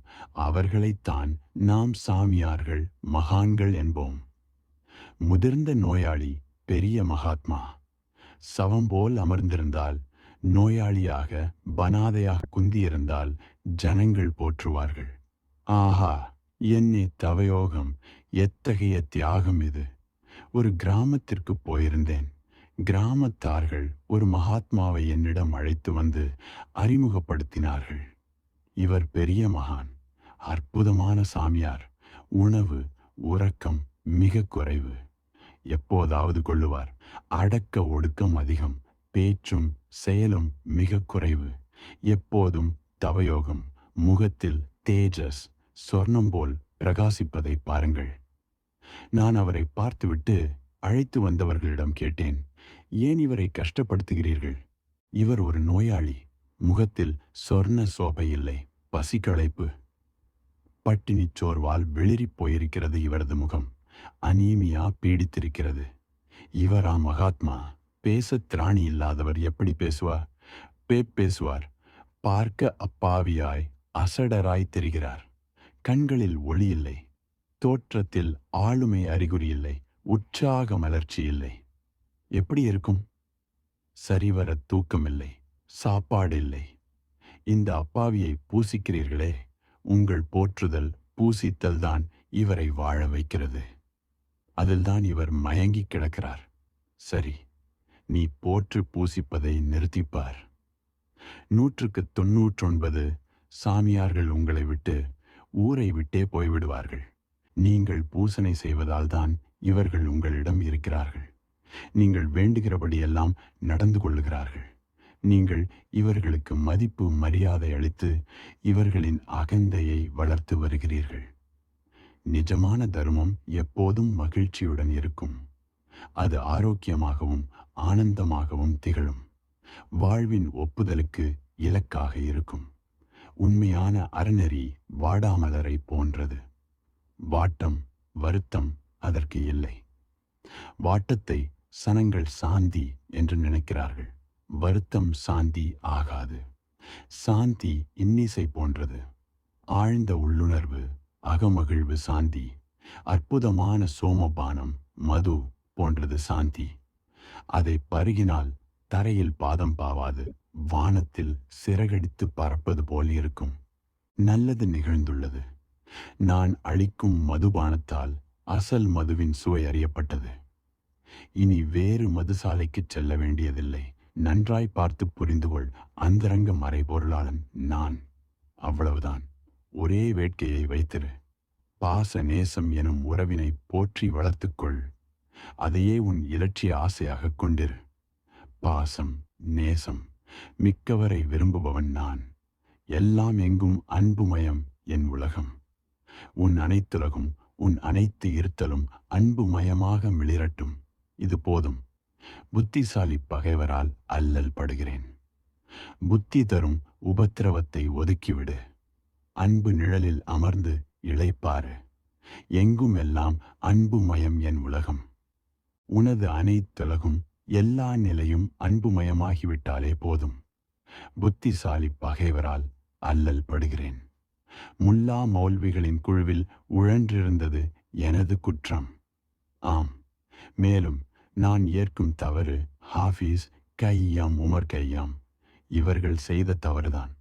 அவர்களைத்தான் நாம் சாமியார்கள், மகான்கள் என்போம். முதிர்ந்த நோயாளி பெரிய மகாத்மா. சவம் போல் அமர்ந்திருந்தால், நோயாளியாக பனாதையாக குந்தியிருந்தால் ஜனங்கள் போற்றுவார்கள். ஆஹா, என்னே தவயோகம், எத்தகைய தியாகம் இது! ஒரு கிராமத்திற்கு போயிருந்தேன். கிராமத்தார்கள் ஒரு மகாத்மாவை என்னிடம் அழைத்து வந்து அறிமுகப்படுத்தினார்கள். இவர் பெரிய மகான், அற்புதமான சாமியார். உணவு உறக்கம் மிக குறைவு. எப்போதாவது கொள்ளுவார். அடக்க ஒடுக்கம் அதிகம். பேச்சும் செயலும் மிக குறைவு. எப்போதும் தவயோகம். முகத்தில் தேஜஸ் சொர்ணம் போல் பிரகாசிப்பதை பாருங்கள். நான் அவரை பார்த்துவிட்டு அழைத்து வந்தவர்களிடம் கேட்டேன், ஏன் இவரை கஷ்டப்படுத்துகிறீர்கள்? இவர் ஒரு நோயாளி. முகத்தில் சொர்ண சோபை இல்லை, பசிக்களைப்பு. பட்டினி சோர்வால் வெளிரிப் போயிருக்கிறது இவரது முகம். அனீமியா பீடித்திருக்கிறது. இவரா மகாத்மா? பேச திராணி இல்லாதவர் எப்படி பேசுவார்? பேசுவார். பார்க்க அப்பாவியாய் அசடராய் தெரிகிறார். கண்களில் ஒளி இல்லை. தோற்றத்தில் ஆளுமை அறிகுறி இல்லை. உற்சாக மலர்ச்சி இல்லை. எப்படி இருக்கும்? சரிவர தூக்கமில்லை. சாப்பாடு இல்லை. இந்த அப்பாவியை பூசிக்கிறீர்களே, உங்கள் போற்றுதல் பூசித்தல் தான் இவரை வாழ வைக்கிறது. அதில்தான் இவர் மயங்கி கிடக்கிறார். சரி, நீ போற்று பூசிப்பதை நிறுத்திப்பார். 199 சாமியார்கள் உங்களை விட்டு ஊரை விட்டே போய்விடுவார்கள். நீங்கள் பூசனை செய்வதால் தான் இவர்கள் உங்களிடம் இருக்கிறார்கள். நீங்கள் வேண்டுகிறபடியெல்லாம் நடந்து கொள்ளுகிறார்கள். நீங்கள் இவர்களுக்கு மதிப்பு மரியாதை அளித்து இவர்களின் அகந்தையை வளர்த்து வருகிறீர்கள். நிஜமான தர்மம் எப்போதும் மகிழ்ச்சியுடன் இருக்கும். அது ஆரோக்கியமாகவும் ஆனந்தமாகவும் திகழும். வாழ்வின் ஒப்புதலுக்கு இலக்காக இருக்கும். உண்மையான அறநெறி வாடாமலரை போன்றது. வாட்டம் வருத்தம் அதற்கு இல்லை. வாட்டத்தை சனங்கள் சாந்தி என்று நினைக்கிறார்கள். வருத்தம் சாந்தி ஆகாது. சாந்தி இன்னிசை போன்றது. ஆழ்ந்த உள்ளுணர்வு, அகமகிழ்வு சாந்தி. அற்புதமான சோமபானம் மது போன்றது சாந்தி. அதை பருகினால் தரையில் பாதம் பாவாது, வானத்தில் சிறகடித்து பறப்பது போல் இருக்கும். நல்லது நிகழ்ந்துள்ளது. நான் அளிக்கும் மதுபானத்தால் அசல் மதுவின் சுவை அறியப்பட்டது. இனி வேறு மதுசாலைக்கு செல்ல வேண்டியதில்லை. நன்றாய் பார்த்து புரிந்துகொள், அந்தரங்க மறைபொருளாளன் நான். அவ்வளவுதான். ஒரே வேட்கையை வைத்திரு. பாச நேசம் எனும் உறவினை போற்றி வளர்த்துக்கொள். அதையே உன் இலட்சிய ஆசையாக கொண்டிரு. பாசம் நேசம் மிக்கவரை விரும்புபவன் நான். எல்லாம் எங்கும் அன்புமயம் என் உலகம். உன் அனைத்துலகும் உன் அனைத்து இருத்தலும் அன்புமயமாக மிளிரட்டும். இது போதும். புத்திசாலி பகைவரால் அல்லல் படுகிறேன். புத்தி தரும் உபத்திரவத்தை ஒதுக்கிவிடு. அன்பு நிழலில் அமர்ந்து இளைப்பாறு. எங்கும் எல்லாம் அன்புமயம் என் உலகம். உனது அனைத்துலகும் எல்லா நிலையும் அன்புமயமாகிவிட்டாலே போதும். புத்திசாலி பகைவரால் அல்லல் படுகிறேன். முல்லா மௌல்விகளின் குழுவில் உழன்றிருந்தது எனது குற்றம். ஆம், மேலும் நான் ஏற்கும் தவறு ஹாஃபீஸ், கையாம், உமர் கையாம் இவர்கள் செய்த தவறுதான்.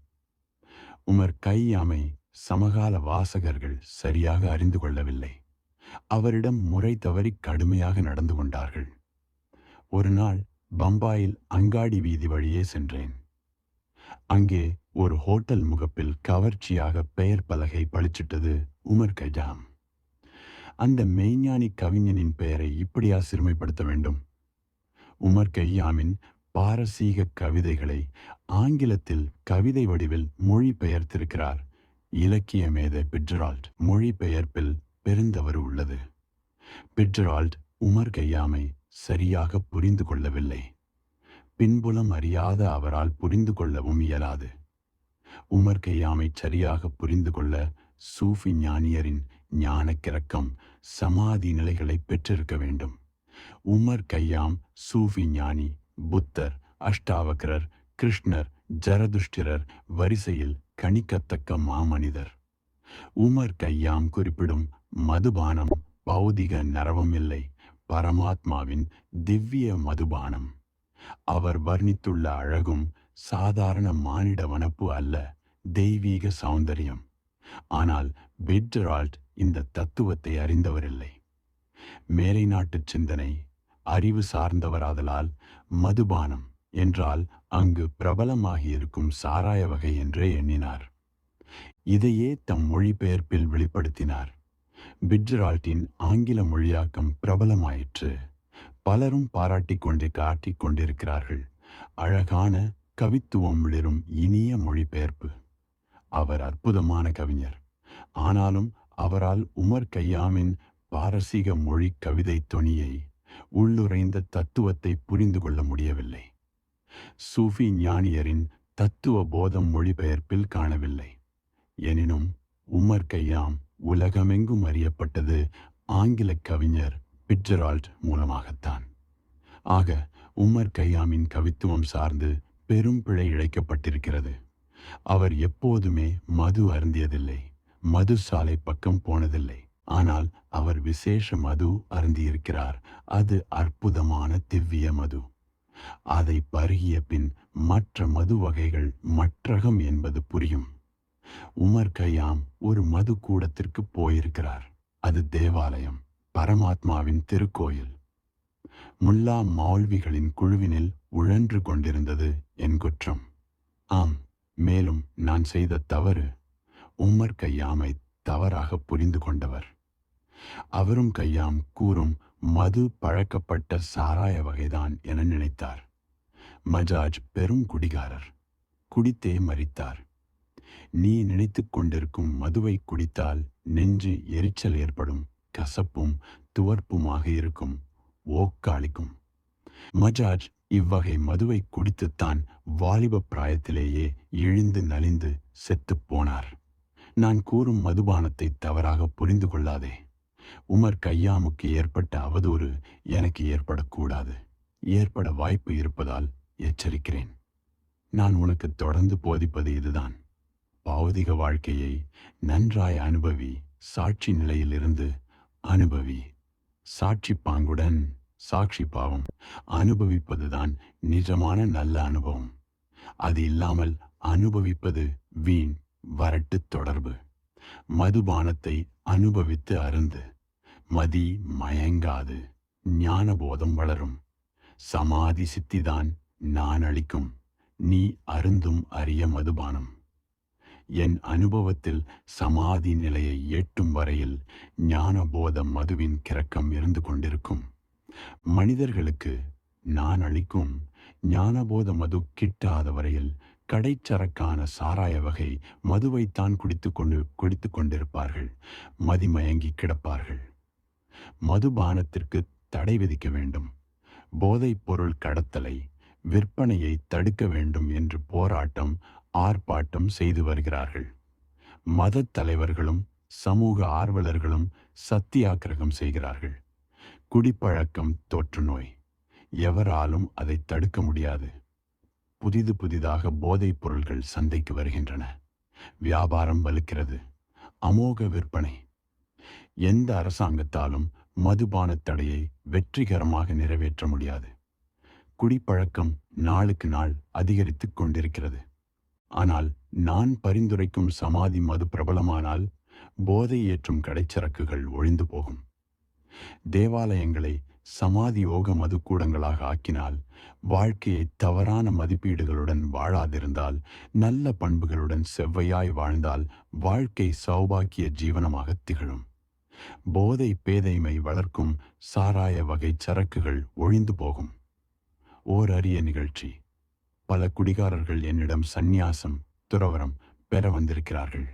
உமர் கையாமை சமகால வாசகர்கள் சரியாக அறிந்து கொள்ளவில்லை. அவரிடம் முறை தவறி கடுமையாக நடந்து கொண்டார்கள். ஒரு நாள் பம்பாயில் அங்காடி வீதி வழியே சென்றேன். அங்கே ஒரு ஹோட்டல் முகப்பில் கவர்ச்சியாக பெயர் பலகை பளிச்சிட்டது உமர் கய்யாம். அந்த மெய்ஞானி கவிஞனின் பெயரை இப்படியா சிறுமைப்படுத்த வேண்டும்? உமர் கய்யாமின் பாரசீக கவிதைகளை ஆங்கிலத்தில் கவிதை வடிவில் மொழிபெயர்த்திருக்கிறார் இலக்கிய மேதை பிட்ஜெரால்ட். மொழிபெயர்ப்பில் பெருந்தவறு உள்ளது. பிட்ஜெரால்ட் உமர் கய்யாமை சரியாக புரிந்து கொள்ளவில்லை. பின்புலம் அறியாத அவரால் புரிந்து கொள்ளவும் இயலாது. உமர் கய்யாமை சரியாக புரிந்து கொள்ள சூஃபி ஞானியரின் ஞான கிறக்கம் சமாதி நிலைகளை பெற்றிருக்க வேண்டும். உமர் கய்யாம் சூஃபி ஞானி, புத்தர், அஷ்டாவக்கரர், கிருஷ்ணர், ஜரதுஷ்டிரர் வரிசையில் கணிக்கத்தக்க மாமனிதர். உமர் கய்யாம் குறிப்பிடும் மதுபானம் பௌதிக நரவம் இல்லை, பரமாத்மாவின் திவ்ய மதுபானம். அவர் வர்ணித்துள்ள அழகும் சாதாரண மானிட வனப்பு அல்ல, தெய்வீக சௌந்தரியம். ஆனால் பிட்ஜெரால்ட் இந்த தத்துவத்தை அறிந்தவரில்லை. மேலை நாட்டு சிந்தனை, அறிவு சார்ந்தவராதலால் மதுபானம் என்றால் அங்கு பிரபலமாகியிருக்கும் சாராய வகை என்றே எண்ணினார். இதையே தம் மொழிபெயர்ப்பில் வெளிப்படுத்தினார். பிட்ஜெரால்ட்டின் ஆங்கில மொழியாக்கம் பிரபலமாயிற்று. பலரும் பாராட்டிக் கொண்டே காட்டிக் கொண்டிருக்கிறார்கள். அழகான கவித்துவம் விளிரும் இனிய மொழிபெயர்ப்பு. அவர் அற்புதமான கவிஞர். ஆனாலும் அவரால் உமர் கய்யாமின் பாரசீக மொழி கவிதை தொனியை, உள்ளுரைந்த தத்துவத்தை புரிந்து கொள்ள முடியவில்லை. சூஃபி ஞானியரின் தத்துவ போதம் மொழிபெயர்ப்பில் காணவில்லை. எனினும் உமர் கய்யாம் உலகமெங்கும் அறியப்பட்டது ஆங்கில கவிஞர் பிட்ஜெரால்ட் மூலமாகத்தான். ஆக உமர் கய்யாமின் கவித்துவம் சார்ந்து பெரும் பிழை இழைக்கப்பட்டிருக்கிறது. அவர் எப்போதுமே மது அருந்தியதில்லை, மதுசாலை பக்கம் போனதில்லை. ஆனால் அவர் விசேஷ மது அருந்தியிருக்கிறார். அது அற்புதமான திவ்ய மது. அதை பருகிய பின் மற்ற மது வகைகள் மற்றகம் என்பது புரியும். உமர் கய்யாம் ஒரு மது கூடத்திற்கு போயிருக்கிறார். அது தேவாலயம், பரமாத்மாவின் திருக்கோயில். முல்லா மௌல்விகளின் குழுவினில் உழன்று கொண்டிருந்தது என் குற்றம். ஆம், மேலும் நான் செய்த தவறு. உமர் கய்யாமை தவறாக புரிந்து கொண்டவர். அவரும் கய்யாம் கூறும் மது பழக்கப்பட்ட சாராய வகைதான் என நினைத்தார். மஜாஜ் பெரும் குடிகாரர், குடித்தே மரித்தார். நீ நினைத்து கொண்டிருக்கும் மதுவை குடித்தால் நெஞ்சு எரிச்சல் ஏற்படும், கசப்பும் துவர்ப்புமாக இருக்கும், ஓக்காளிக்கும். மஜாஜ் இவ்வகை மதுவை குடித்துத்தான் வாலிப பிராயத்திலேயே இழிந்து நலிந்து செத்துப் போனார். நான் கூறும் மதுபானத்தை தவறாக புரிந்து கொள்ளாதே. உமர் கய்யாமுக்கு ஏற்பட்ட அவதூறு எனக்கு ஏற்படக்கூடாது. ஏற்பட வாய்ப்பு இருப்பதால் எச்சரிக்கிறேன். நான் உனக்கு தொடர்ந்து போதிப்பது இதுதான். பௌதிக வாழ்க்கையை நன்றாய் அனுபவி. சாட்சி நிலையிலிருந்து அனுபவி. சாட்சி பாங்குடன் சாட்சி பாவம் அனுபவிப்பதுதான் நிஜமான நல்ல அனுபவம். அது இல்லாமல் அனுபவிப்பது வீண் வரட்டு தொடர்பு. மதுபானத்தை அனுபவித்து அருந்து. மதி மயங்காது. ஞானபோதம் வளரும். சமாதி சித்திதான் நான் அளிக்கும் நீ அருந்தும் அரிய மதுபானம். என் அனுபவத்தில் சமாதி நிலையை எட்டும் வரையில் ஞானபோத மதுவின் கிறக்கம் இருந்து கொண்டிருக்கும். மனிதர்களுக்கு நான் அளிக்கும் ஞானபோத மது கிட்டாத வரையில் கடைச்சரக்கான சாராய வகை மதுவைத்தான் குடித்து கொண்டிருப்பார்கள். மதிமயங்கி கிடப்பார்கள். மதுபானத்திற்கு தடை விதிக்க வேண்டும். போதைப் பொருள் கடத்தலை, விற்பனையை தடுக்க வேண்டும் என்று போராட்டம், ஆர்ப்பாட்டம் செய்து வருகிறார்கள். மத தலைவர்களும் சமூக ஆர்வலர்களும் சத்தியாக்கிரகம் செய்கிறார்கள். குடிப்பழக்கம் தொற்று நோய். எவராலும் அதை தடுக்க முடியாது. புதிதாக போதைப் பொருள்கள் சந்தைக்கு வருகின்றன. வியாபாரம் வலுக்கிறது. அமோக விற்பனை. எந்த அரசாங்கத்தாலும் மதுபான தடையை வெற்றிகரமாக நிறைவேற்ற முடியாது. குடிப்பழக்கம் நாளுக்கு நாள் அதிகரித்துக் கொண்டிருக்கிறது. ஆனால் நான் பரிந்துரைக்கும் சமாதி மது பிரபலமானால் போதை ஏற்றும் கடைச்சரக்குகள் ஒழிந்து போகும். தேவாலயங்களை சமாதி யோக மதுக்கூடங்களாக ஆக்கினால், வாழ்க்கையை தவறான மதிப்பீடுகளுடன் வாழாதிருந்தால், நல்ல பண்புகளுடன் செவ்வையாய் வாழ்ந்தால் வாழ்க்கை சௌபாக்கிய ஜீவனமாக திகழும். போதை பேதைமை வளர்க்கும் சாராய வகை சரக்குகள் ஒழிந்து போகும். ஓர் அரிய நிகழ்ச்சி. பல குடிகாரர்கள் என்னிடம் சந்நியாசம், துறவரம் பெற வந்திருக்கிறார்கள்.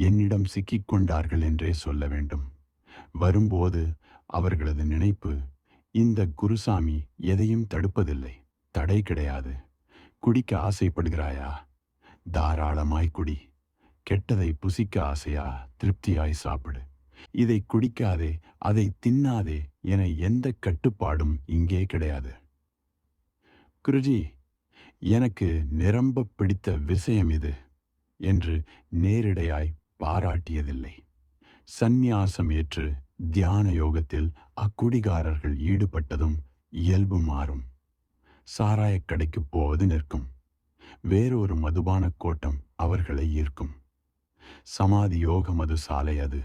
என்னிடம் சிக்கிக்கொண்டார்கள் என்றே சொல்ல வேண்டும். வரும்போது அவர்களது நினைப்பு, இந்த குருசாமி எதையும் தடுப்பதில்லை, தடை கிடையாது. குடிக்க ஆசைப்படுகிறாயா? தாராளமாய் குடி. கெட்டதை புசிக்க ஆசையா? திருப்தியாய் சாப்பிடு. இதை குடிக்காதே, அதை தின்னாதே என எந்த கட்டுப்பாடும் இங்கே கிடையாது. குருஜி, எனக்கு நிரம்ப பிடித்த விஷயம் இது என்று நேரிடையாய் பாராட்டியதில்லை. சந்நியாசம் ஏற்று தியான யோகத்தில் அக்குடிகாரர்கள் ஈடுபட்டதும் இயல்பு மாறும். சாராயக் கடைக்கு போவது நிற்கும். வேறொரு மதுபான கோட்டம் அவர்களை ஈர்க்கும். சமாதி யோக மது சாலை அது.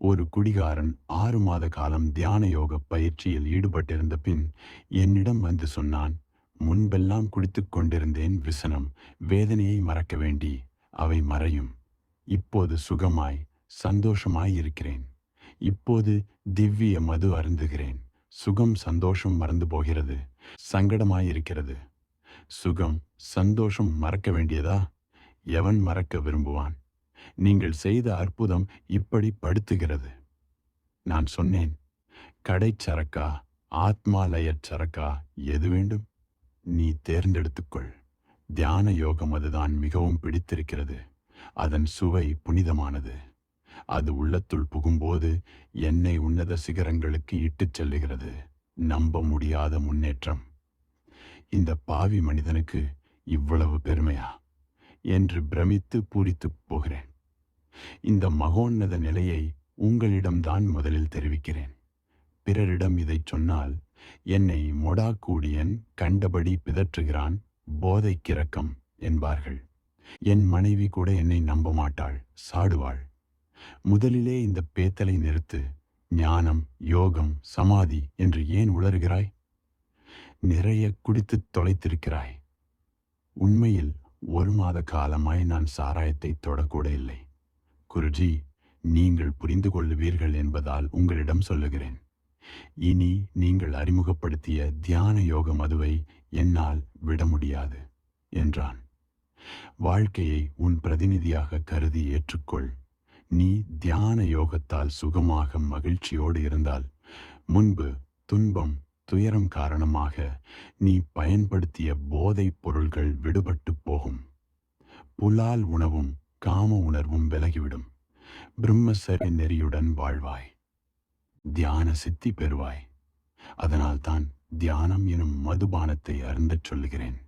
ஒரு குடிகாரன் 6 மாத காலம் தியான யோக பயிற்சியில் ஈடுபட்டிருந்த பின் என்னிடம் வந்து சொன்னான், முன்பெல்லாம் குடித்துக் கொண்டிருந்தேன் விசனம், வேதனையை மறக்க வேண்டி, அவை மறையும். இப்போது சுகமாய் சந்தோஷமாய் இருக்கிறேன். இப்போது திவ்ய மது அருந்துகிறேன். சுகம் சந்தோஷம் மறந்து போகிறது. சங்கடமாயிருக்கிறது. சுகம் சந்தோஷம் மறக்க வேண்டியதா? எவன் மறக்க விரும்புவான்? நீங்கள் செய்த அற்புதம் இப்படி படுத்துகிறது. நான் சொன்னேன், கடைச்சரக்கா ஆத்மாலயச் சரக்கா எது வேண்டும்? நீ தேர்ந்தெடுத்துக்கொள். தியான யோகம் அதுதான் மிகவும் பிடித்திருக்கிறது. அதன் சுவை புனிதமானது. அது உள்ளத்துள் புகும்போது என்னை உன்னத சிகரங்களுக்கு இட்டுச் செல்லுகிறது. நம்ப முடியாத முன்னேற்றம். இந்த பாவி மனிதனுக்கு இவ்வளவு பெருமையா என்று பிரமித்து பூரித்துப் போகிறேன். இந்த மகோன்னத நிலையை உங்களிடம்தான் முதலில் தெரிவிக்கிறேன். பிறரிடம் இதைச் சொன்னால் என்னை மொடாக்கூடியன், கண்டபடி பிதற்றுகிறான், போதைக்கிறக்கம் என்பார்கள். என் மனைவி கூட என்னை நம்ப மாட்டாள், சாடுவாள். முதலிலே இந்த பேத்தலை நிறுத்து. ஞானம், யோகம், சமாதி என்று ஏன் உளறுகிறாய்? நிறைய குடித்துத் தொலைத்திருக்கிறாய். உண்மையில் 1 மாத காலமாய் நான் சாராயத்தை தொடக்கூட இல்லை. குருஜி, நீங்கள் புரிந்து கொள்ளுவீர்கள் என்பதால் உங்களிடம் சொல்லுகிறேன். இனி நீங்கள் அறிமுகப்படுத்திய தியான யோக மதுவை என்னால் விட முடியாது என்றான். வாழ்க்கையை உன் பிரதிநிதியாக கருதி ஏற்றுக்கொள். நீ தியான யோகத்தால் சுகமாக மகிழ்ச்சியோடு இருந்தால் முன்பு துன்பம், துயரம் காரணமாக நீ பயன்படுத்திய போதைப் பொருள்கள் விடுபட்டு போகும். புலால் உணவும் காம உணர்வும் விலகிவிடும். பிரம்மசரிய நெறியுடன் வாழ்வாய். தியான சித்தி பெறுவாய். அதனால்தான் தியானம் எனும் மதுபானத்தை அருந்தச் சொல்லுகிறேன்.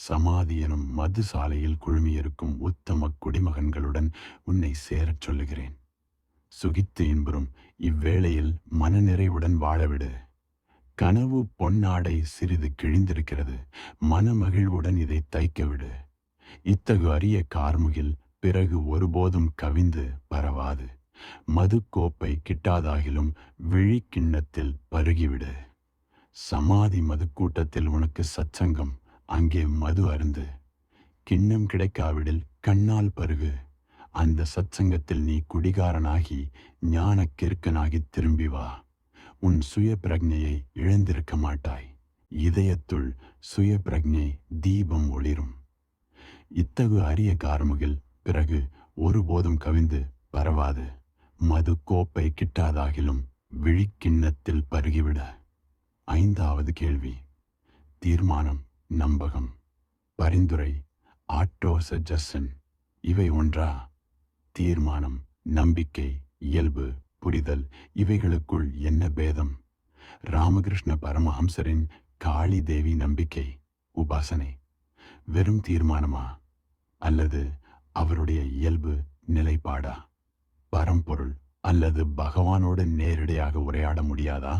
சமாதி எனும் மது சாலையில் குழுமியிருக்கும் உத்தம குடிமகன்களுடன் உன்னை சேரச் சொல்லுகிறேன். சுகித்து இன்புறும் இவ்வேளையில் மனநிறைவுடன் வாழவிடு. கனவு பொன்னாடை சிறிது கிழிந்திருக்கிறது. மனமகிழ்வுடன் இதை தைக்கவிடு. இத்தகு அரிய கார்முகில் பிறகு ஒருபோதும் கவிந்து பரவாது. மது கோப்பை கிட்டாதாகிலும் விழிக்கிண்ணத்தில் பருகிவிடு. சமாதி மது கூட்டத்தில் உனக்கு சச்சங்கம், அங்கே மது அருந்து. கிண்ணம் கிடைக்காவிடில் கண்ணால் பருகு. அந்த சச்சங்கத்தில் நீ குடிகாரனாகி ஞான கிறுக்கனாகி திரும்பி வா. உன் சுய பிரக்ஞையை இழந்திருக்க மாட்டாய். இதயத்துள் சுய பிரக்ஞை தீபம் ஒளிரும். இத்தகு அரிய கார்முகில் பிறகு ஒருபோதும் கவிந்து பரவாது. மது கோப்பை கிட்டாதாகிலும் விழிக்கிண்ணத்தில் பருகிவிட. 5வது கேள்வி. தீர்மானம், நம்பகம், பரிந்துரை, ஆட்டோ சஜஷன் இவை ஒன்றா? தீர்மானம், நம்பிக்கை, இயல்பு, புரிதல் இவைகளுக்குள் என்ன பேதம்? ராமகிருஷ்ண பரமஹம்சரின் காளி தேவி நம்பிக்கை, உபாசனை வெறும் தீர்மானமா? அல்லது அவருடைய இயல்பு, நிலைப்பாடா? பரம்பொருள் அல்லது பகவானோடு நேரடியாக உரையாட முடியாதா?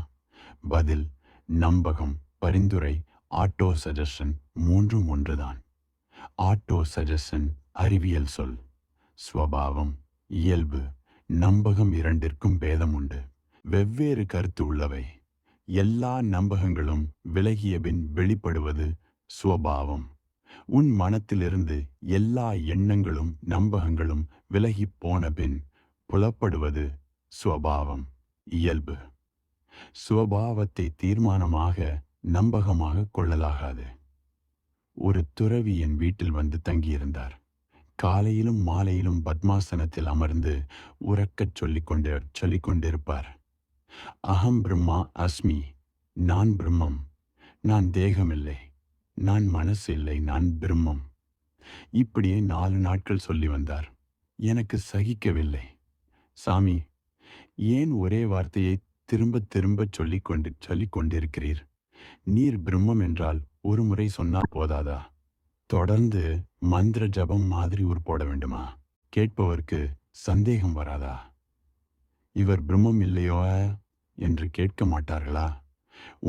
பதில், நம்பகம், பரிந்துரை, ஆட்டோ சஜஷன் மூன்றும் ஒன்றுதான். ஆட்டோ சஜஷன் அறிவியல் சொல். ஸ்வபாவம், இயல்பு, நம்பகம் இரண்டிற்கும் பேதம் உண்டு. வெவ்வேறு கருத்து உள்ளவை. எல்லா நம்பகங்களும் விலகியபின் வெளிப்படுவது ஸ்வபாவம். உன் மனத்திலிருந்து எல்லா எண்ணங்களும் நம்பகங்களும் விலகி போன பின் புலப்படுவது ஸ்வபாவம், இயல்பு. சுவபாவத்தை தீர்மானமாக, நம்பகமாக கொள்ளலாகாது. ஒரு துறவி என் வீட்டில் வந்து தங்கியிருந்தார். காலையிலும் மாலையிலும் பத்மாசனத்தில் அமர்ந்து உறக்கச் சொல்லிக் கொண்டிருப்பார். அகம் பிரம்மா அஸ்மி, நான் பிரம்மம், நான் தேகமில்லை, நான் மனசு இல்லை, நான் பிரம்மம். இப்படியே 4 நாட்கள் சொல்லி வந்தார். எனக்கு சகிக்கவில்லை. சாமி, ஏன் ஒரே வார்த்தையை திரும்ப திரும்ப சொல்லிக் கொண்டிருக்கிறீர்? நீர் பிரம்மம் என்றால் ஒரு முறை சொன்னால் போதாதா? தொடர்ந்து மந்திர ஜபம் மாதிரி போட வேண்டுமா? கேட்பவருக்கு சந்தேகம் வராதா? இவர் பிரம்மம் இல்லையோ என்று கேட்க மாட்டார்களா?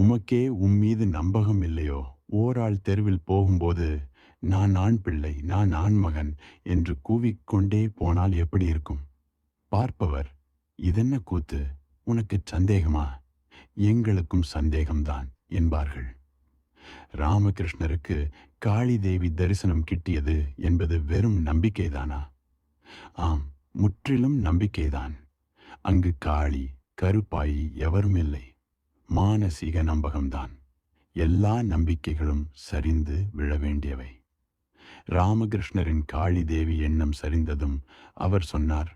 உமக்கே உம்மீது நம்பகம் இல்லையோ? ஓராள் தெருவில் போகும்போது நான் ஆண் பிள்ளை, நான் ஆண்மகன் என்று கூவிக்கொண்டே போனால் எப்படி இருக்கும்? பார்ப்பவர், இதென்ன கூத்து, உனக்கு சந்தேகமா? எங்களுக்கும் சந்தேகம்தான் என்பார்கள். ராமகிருஷ்ணருக்கு காளி தேவி தரிசனம் கிட்டியது என்பது வெறும் நம்பிக்கைதானா? ஆம், முற்றிலும் நம்பிக்கைதான். அங்கு காளி, கருப்பாயி எவரும் இல்லை. மானசீக நம்பகம்தான். எல்லா நம்பிக்கைகளும் சரிந்து விழ வேண்டியவை. ராமகிருஷ்ணரின் காளி தேவி எண்ணம் சரிந்ததும் அவர் சொன்னார்,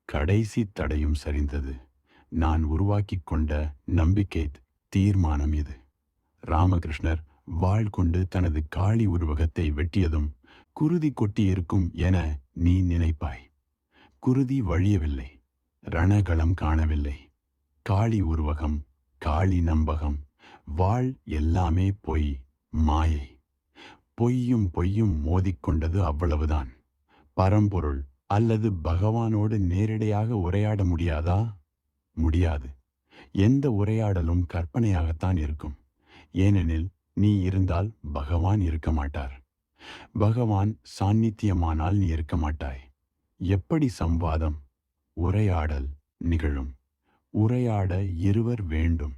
கடைசி தடையும் சரிந்தது. நான் உருவாக்கி கொண்ட நம்பிக்கை தீர்மானம் இது. ராமகிருஷ்ணர் வாள் கொண்டு தனது காளி உருவகத்தை வெட்டியதும் குருதி கொட்டியிருக்கும் என நீ நினைப்பாய். குருதி வழியவில்லை, ரணகளம் காணவில்லை. காளி உருவகம், காளி நம்பகம், வாள் எல்லாமே பொய், மாயை. பொய்யும் பொய்யும் மோதிக்கொண்டது, அவ்வளவுதான். பரம்பொருள் அல்லது பகவானோடு நேரடியாக உரையாட முடியாதா? முடியாது. எந்த உரையாடலும் கற்பனையாகத்தான் இருக்கும். ஏனெனில் நீ இருந்தால் பகவான் இருக்க மாட்டார். பகவான் சாநித்தியமானால் நீ இருக்க மாட்டாய். எப்படி சம்வாதம், உரையாடல் நிகழும்? உரையாட இருவர் வேண்டும்.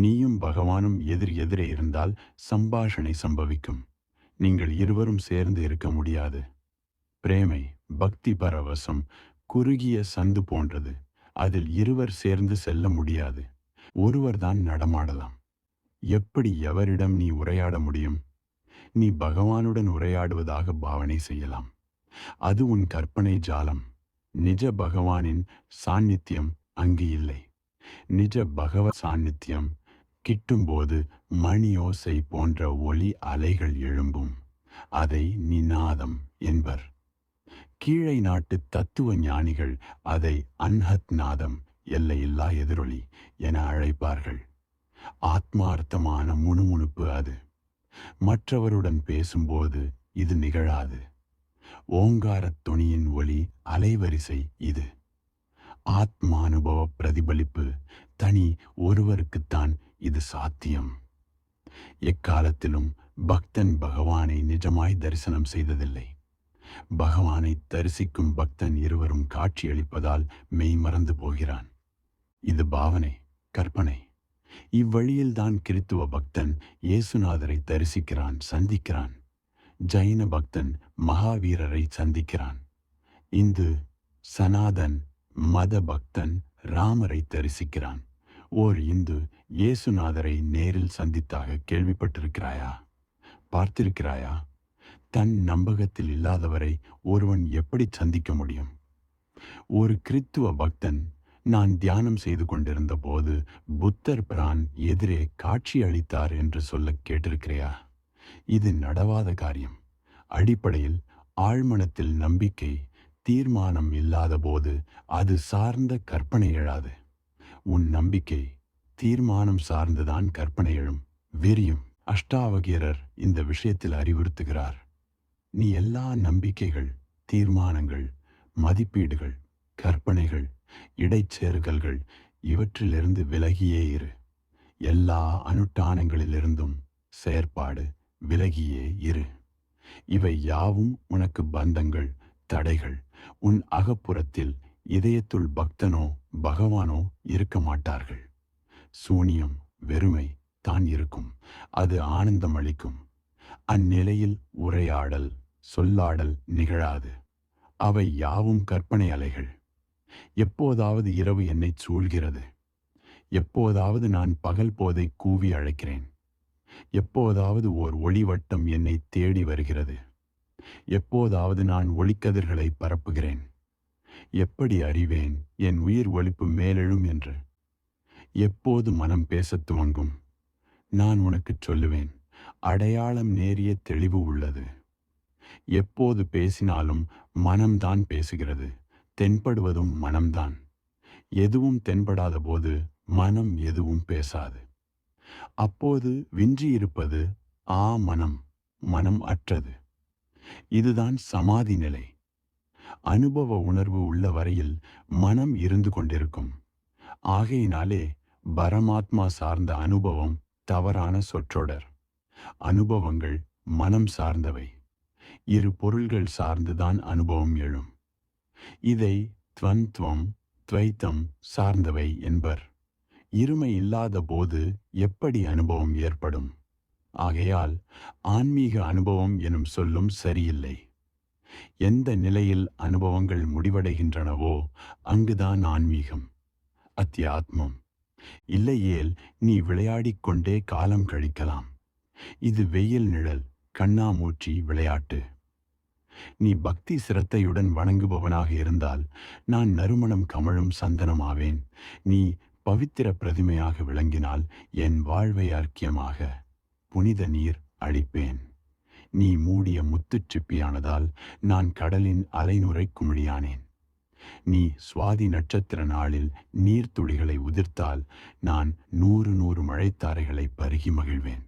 நீயும் பகவானும் எதிர் எதிரே இருந்தால் சம்பாஷணை சம்பவிக்கும். நீங்கள் இருவரும் சேர்ந்து இருக்க முடியாது. பிரேமை, பக்தி பரவசம் குறுகிய சந்து போன்றது. அதில் இருவர் சேர்ந்து செல்ல முடியாது. ஒருவர்தான் நடமாடலாம். எப்படி எவரிடம் நீ உரையாட முடியும்? நீ பகவானுடன் உரையாடுவதாக பாவனை செய்யலாம். அது உன் கற்பனை ஜாலம். நிஜ பகவானின் சாநித்தியம் அங்கு இல்லை. நிஜ பகவ சாநித்தியம் கிட்டும்போது மணியோசை போன்ற ஒலி அலைகள் எழும்பும். அதை நிநாதம் என்பர். கீழை நாட்டு தத்துவ ஞானிகள் அதை அன்ஹத் நாதம், எல்லையில்லா எதிரொலி என அழைப்பார்கள். ஆத்மார்த்தமான முணுமுணுப்பு அது. மற்றவருடன் பேசும்போது இது நிகழாது. ஓங்காரத் தொனியின் ஒலி அலைவரிசை இது. ஆத்மானுபவ பிரதிபலிப்பு தனி ஒருவருக்குத்தான் இது சாத்தியம். எக்காலத்திலும் பக்தன் பகவானை நிஜமாய் தரிசனம் செய்ததில்லை. பகவானை தரிசிக்கும் பக்தன் இருவரும் காட்சியளிப்பதால் மெய்மறந்து போகிறான். இது பாவனை, கற்பனை. இவ்வழியில்தான் கிறித்துவ பக்தன் இயேசுநாதரை தரிசிக்கிறான், சந்திக்கிறான். ஜைன பக்தன் மகாவீரரை சந்திக்கிறான். இந்து சனாதன் மத பக்தன் ராமரை தரிசிக்கிறான். ஓர் இந்து இயேசுநாதரை நேரில் சந்தித்தாக கேள்விப்பட்டிருக்கிறாயா? பார்த்திருக்கிறாயா? தன் நம்பகத்தில் இல்லாதவரை ஒருவன் எப்படி சந்திக்க முடியும்? ஒரு கிறித்துவ பக்தன் நான் தியானம் செய்து கொண்டிருந்த போது புத்தர் பிரான் எதிரே காட்சி அளித்தார் என்று சொல்ல கேட்டிருக்கிறையா? இது நடவாத காரியம். அடிப்படையில் ஆழ்மனத்தில் நம்பிக்கை தீர்மானம் இல்லாத போது அது சார்ந்த கற்பனை எழாது. உன் நம்பிக்கை தீர்மானம் சார்ந்துதான் கற்பனை எழும், விரியும். அஷ்டாவகியரர் இந்த விஷயத்தில் அறிவுறுத்துகிறார். நீ எல்லா நம்பிக்கைகள், தீர்மானங்கள், மதிப்பீடுகள், கற்பனைகள், இடைச்சேறுகள்கள் இவற்றிலிருந்து விலகியே இரு. எல்லா அனுஷ்டானங்களிலிருந்தும் செயற்பாடு விலகியே இரு. இவை யாவும் உனக்கு பந்தங்கள், தடைகள். உன் அகப்புறத்தில் இதயத்துள் பக்தனோ பகவானோ இருக்க மாட்டார்கள். சூனியம், வெறுமை தான் இருக்கும். அது ஆனந்தம் அளிக்கும். அந்நிலையில் உரையாடல், சொல்லாடல் நிகழாது. அவை யாவும் கற்பனை அலைகள். எப்போதாவது இரவு என்னை சூழ்கிறது. எப்போதாவது நான் பகல் போதை கூவி அழைக்கிறேன். எப்போதாவது ஓர் ஒளிவட்டம் என்னை தேடி வருகிறது. எப்போதாவது நான் ஒளிக்கதிர்களை பரப்புகிறேன். எப்படி அறிவேன் என் உயிர் ஒலிப்பு மேலெழும் என்று? எப்போது மனம் பேசத் துவங்கும்? நான் உனக்குச் சொல்லுவேன், அடையாளம் நேரிய தெளிவு உள்ளது. எப்போது பேசினாலும் மனம்தான் பேசுகிறது. தென்படுவதும் மனம்தான். எதுவும் தென்படாத போது மனம் எதுவும் பேசாது. அப்போது விஞ்சியிருப்பது மனம், மனம் அற்றது. இதுதான் சமாதி நிலை. அனுபவ உணர்வு உள்ள வரையில் மனம் இருந்து கொண்டிருக்கும். ஆகையினாலே பரமாத்மா சார்ந்த அனுபவம் தவறான சொற்றொடர். அனுபவங்கள் மனம் சார்ந்தவை. இரு பொருள்கள் சார்ந்துதான் அனுபவம் எழும். இதை துவந்த்வம், துவைத்தம் சார்ந்தவை என்பர். இருமை இல்லாத போது எப்படி அனுபவம் ஏற்படும்? ஆகையால் ஆன்மீக அனுபவம் எனும் சொல்லும் சரியில்லை. எந்த நிலையில் அனுபவங்கள் முடிவடைகின்றனவோ அங்குதான் ஆன்மீகம், அத்தியாத்மம். இல்லையேல் நீ விளையாடிக் கொண்டே காலம் கழிக்கலாம். இது வெயில் நிழல், கண்ணாமூச்சி விளையாட்டு. நீ பக்தி சிரத்தையுடன் வணங்குபவனாக இருந்தால் நான் நறுமணம் கமழும் சந்தனமாவேன். நீ பவித்திர பிரதிமையாக விளங்கினால் என் வாழ்வை அர்க்கியமாக புனித நீர் அளிப்பேன். நீ மூடிய முத்துச்சிப்பியானதால் நான் கடலின் அலைநுரை குமிழியானேன். நீ சுவாதி நட்சத்திர நாளில் நீர்த்துளிகளை உதிர்த்தால் நான் 100 மழைத்தாரைகளை பருகி மகிழ்வேன்.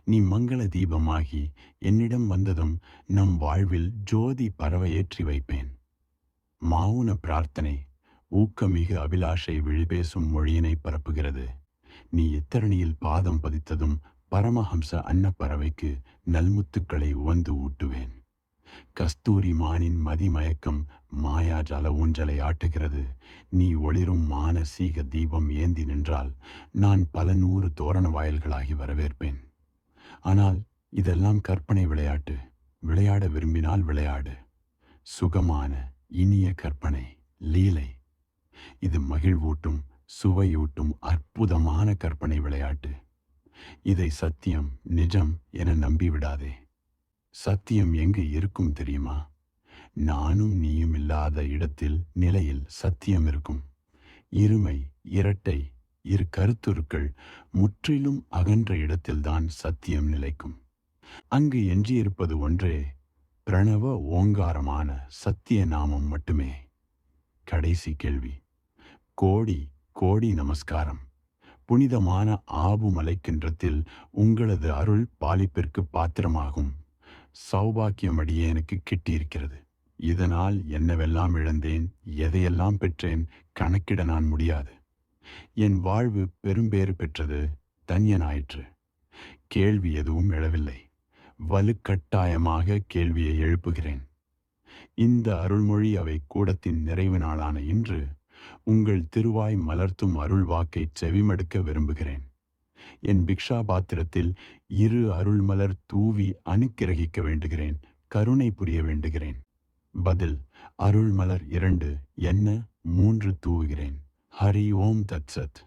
நீ மங்கள தீபமாகி என்னிடம் வந்ததும் நம் வாழ்வில் ஜோதி பரவ ஏற்றி வைப்பேன். மௌன பிரார்த்தனை ஊக்கமிகு அபிலாஷை விழிபேசும் மொழியினை பரப்புகிறது. நீ இத்தரணியில் பாதம் பதித்ததும் பரமஹம்ச அன்னப்பறவைக்கு நல்முத்துக்களை உவந்து ஊட்டுவேன். கஸ்தூரி மானின் மதிமயக்கம் மாயாஜால ஊஞ்சலை ஆட்டுகிறது. நீ ஒளிரும் மானசீக தீபம் ஏந்தி நின்றால் நான் பல 100 தோரண வாயில்களாகி வரவேற்பேன். ஆனால் இதெல்லாம் கற்பனை விளையாட்டு. விளையாட விரும்பினால் விளையாடு. சுகமான இனிய கற்பனை, லீலை. இது மகிழ்வூட்டும், சுவையூட்டும் அற்புதமான கற்பனை விளையாட்டு. இதை சத்தியம், நிஜம் என நம்பிவிடாதே. சத்தியம் எங்கு இருக்கும் தெரியுமா? நானும் நீயும் இல்லாத இடத்தில், நிலையில் சத்தியம் இருக்கும். இருமை, இரட்டை, இரு கருத்துருக்கள் முற்றிலும் அகன்ற இடத்தில்தான் சத்தியம் நிலைக்கும். அங்கு எஞ்சியிருப்பது ஒன்றே, பிரணவ ஓங்காரமான சத்திய நாமம் மட்டுமே. கடைசி கேள்வி. கோடி கோடி நமஸ்காரம். புனிதமான ஆபு மலைக்கின்றத்தில் உங்களது அருள் பாலிப்பிற்கு பாத்திரமாகும் சௌபாக்கியம் அடியேனுக்கு கிட்டியிருக்கிறது. இதனால் என்னவெல்லாம் இழந்தேன், எதையெல்லாம் பெற்றேன், கணக்கிட நான் முடியாது. என் வாழ்வு பெரும்பேறு பெற்றது, தன்யனாயிற்று. கேள்வி எதுவும் எழவில்லை. வலுக்கட்டாயமாக கேள்வியை எழுப்புகிறேன். இந்த அருள்மொழி அவை கூடத்தின் நிறைவு நாளான இன்று உங்கள் திருவாய் மலர்த்தும் அருள் வாக்கை செவிமடுக்க விரும்புகிறேன். என் பிக்ஷா பாத்திரத்தில் இரு அருள்மலர் தூவி அனுக்கிரகிக்க வேண்டுகிறேன். கருணை புரிய வேண்டுகிறேன். பதில்: அருள்மலர் 2 என்ன 3 தூவுகிறேன். ஹரி ஓம் தத்சத்.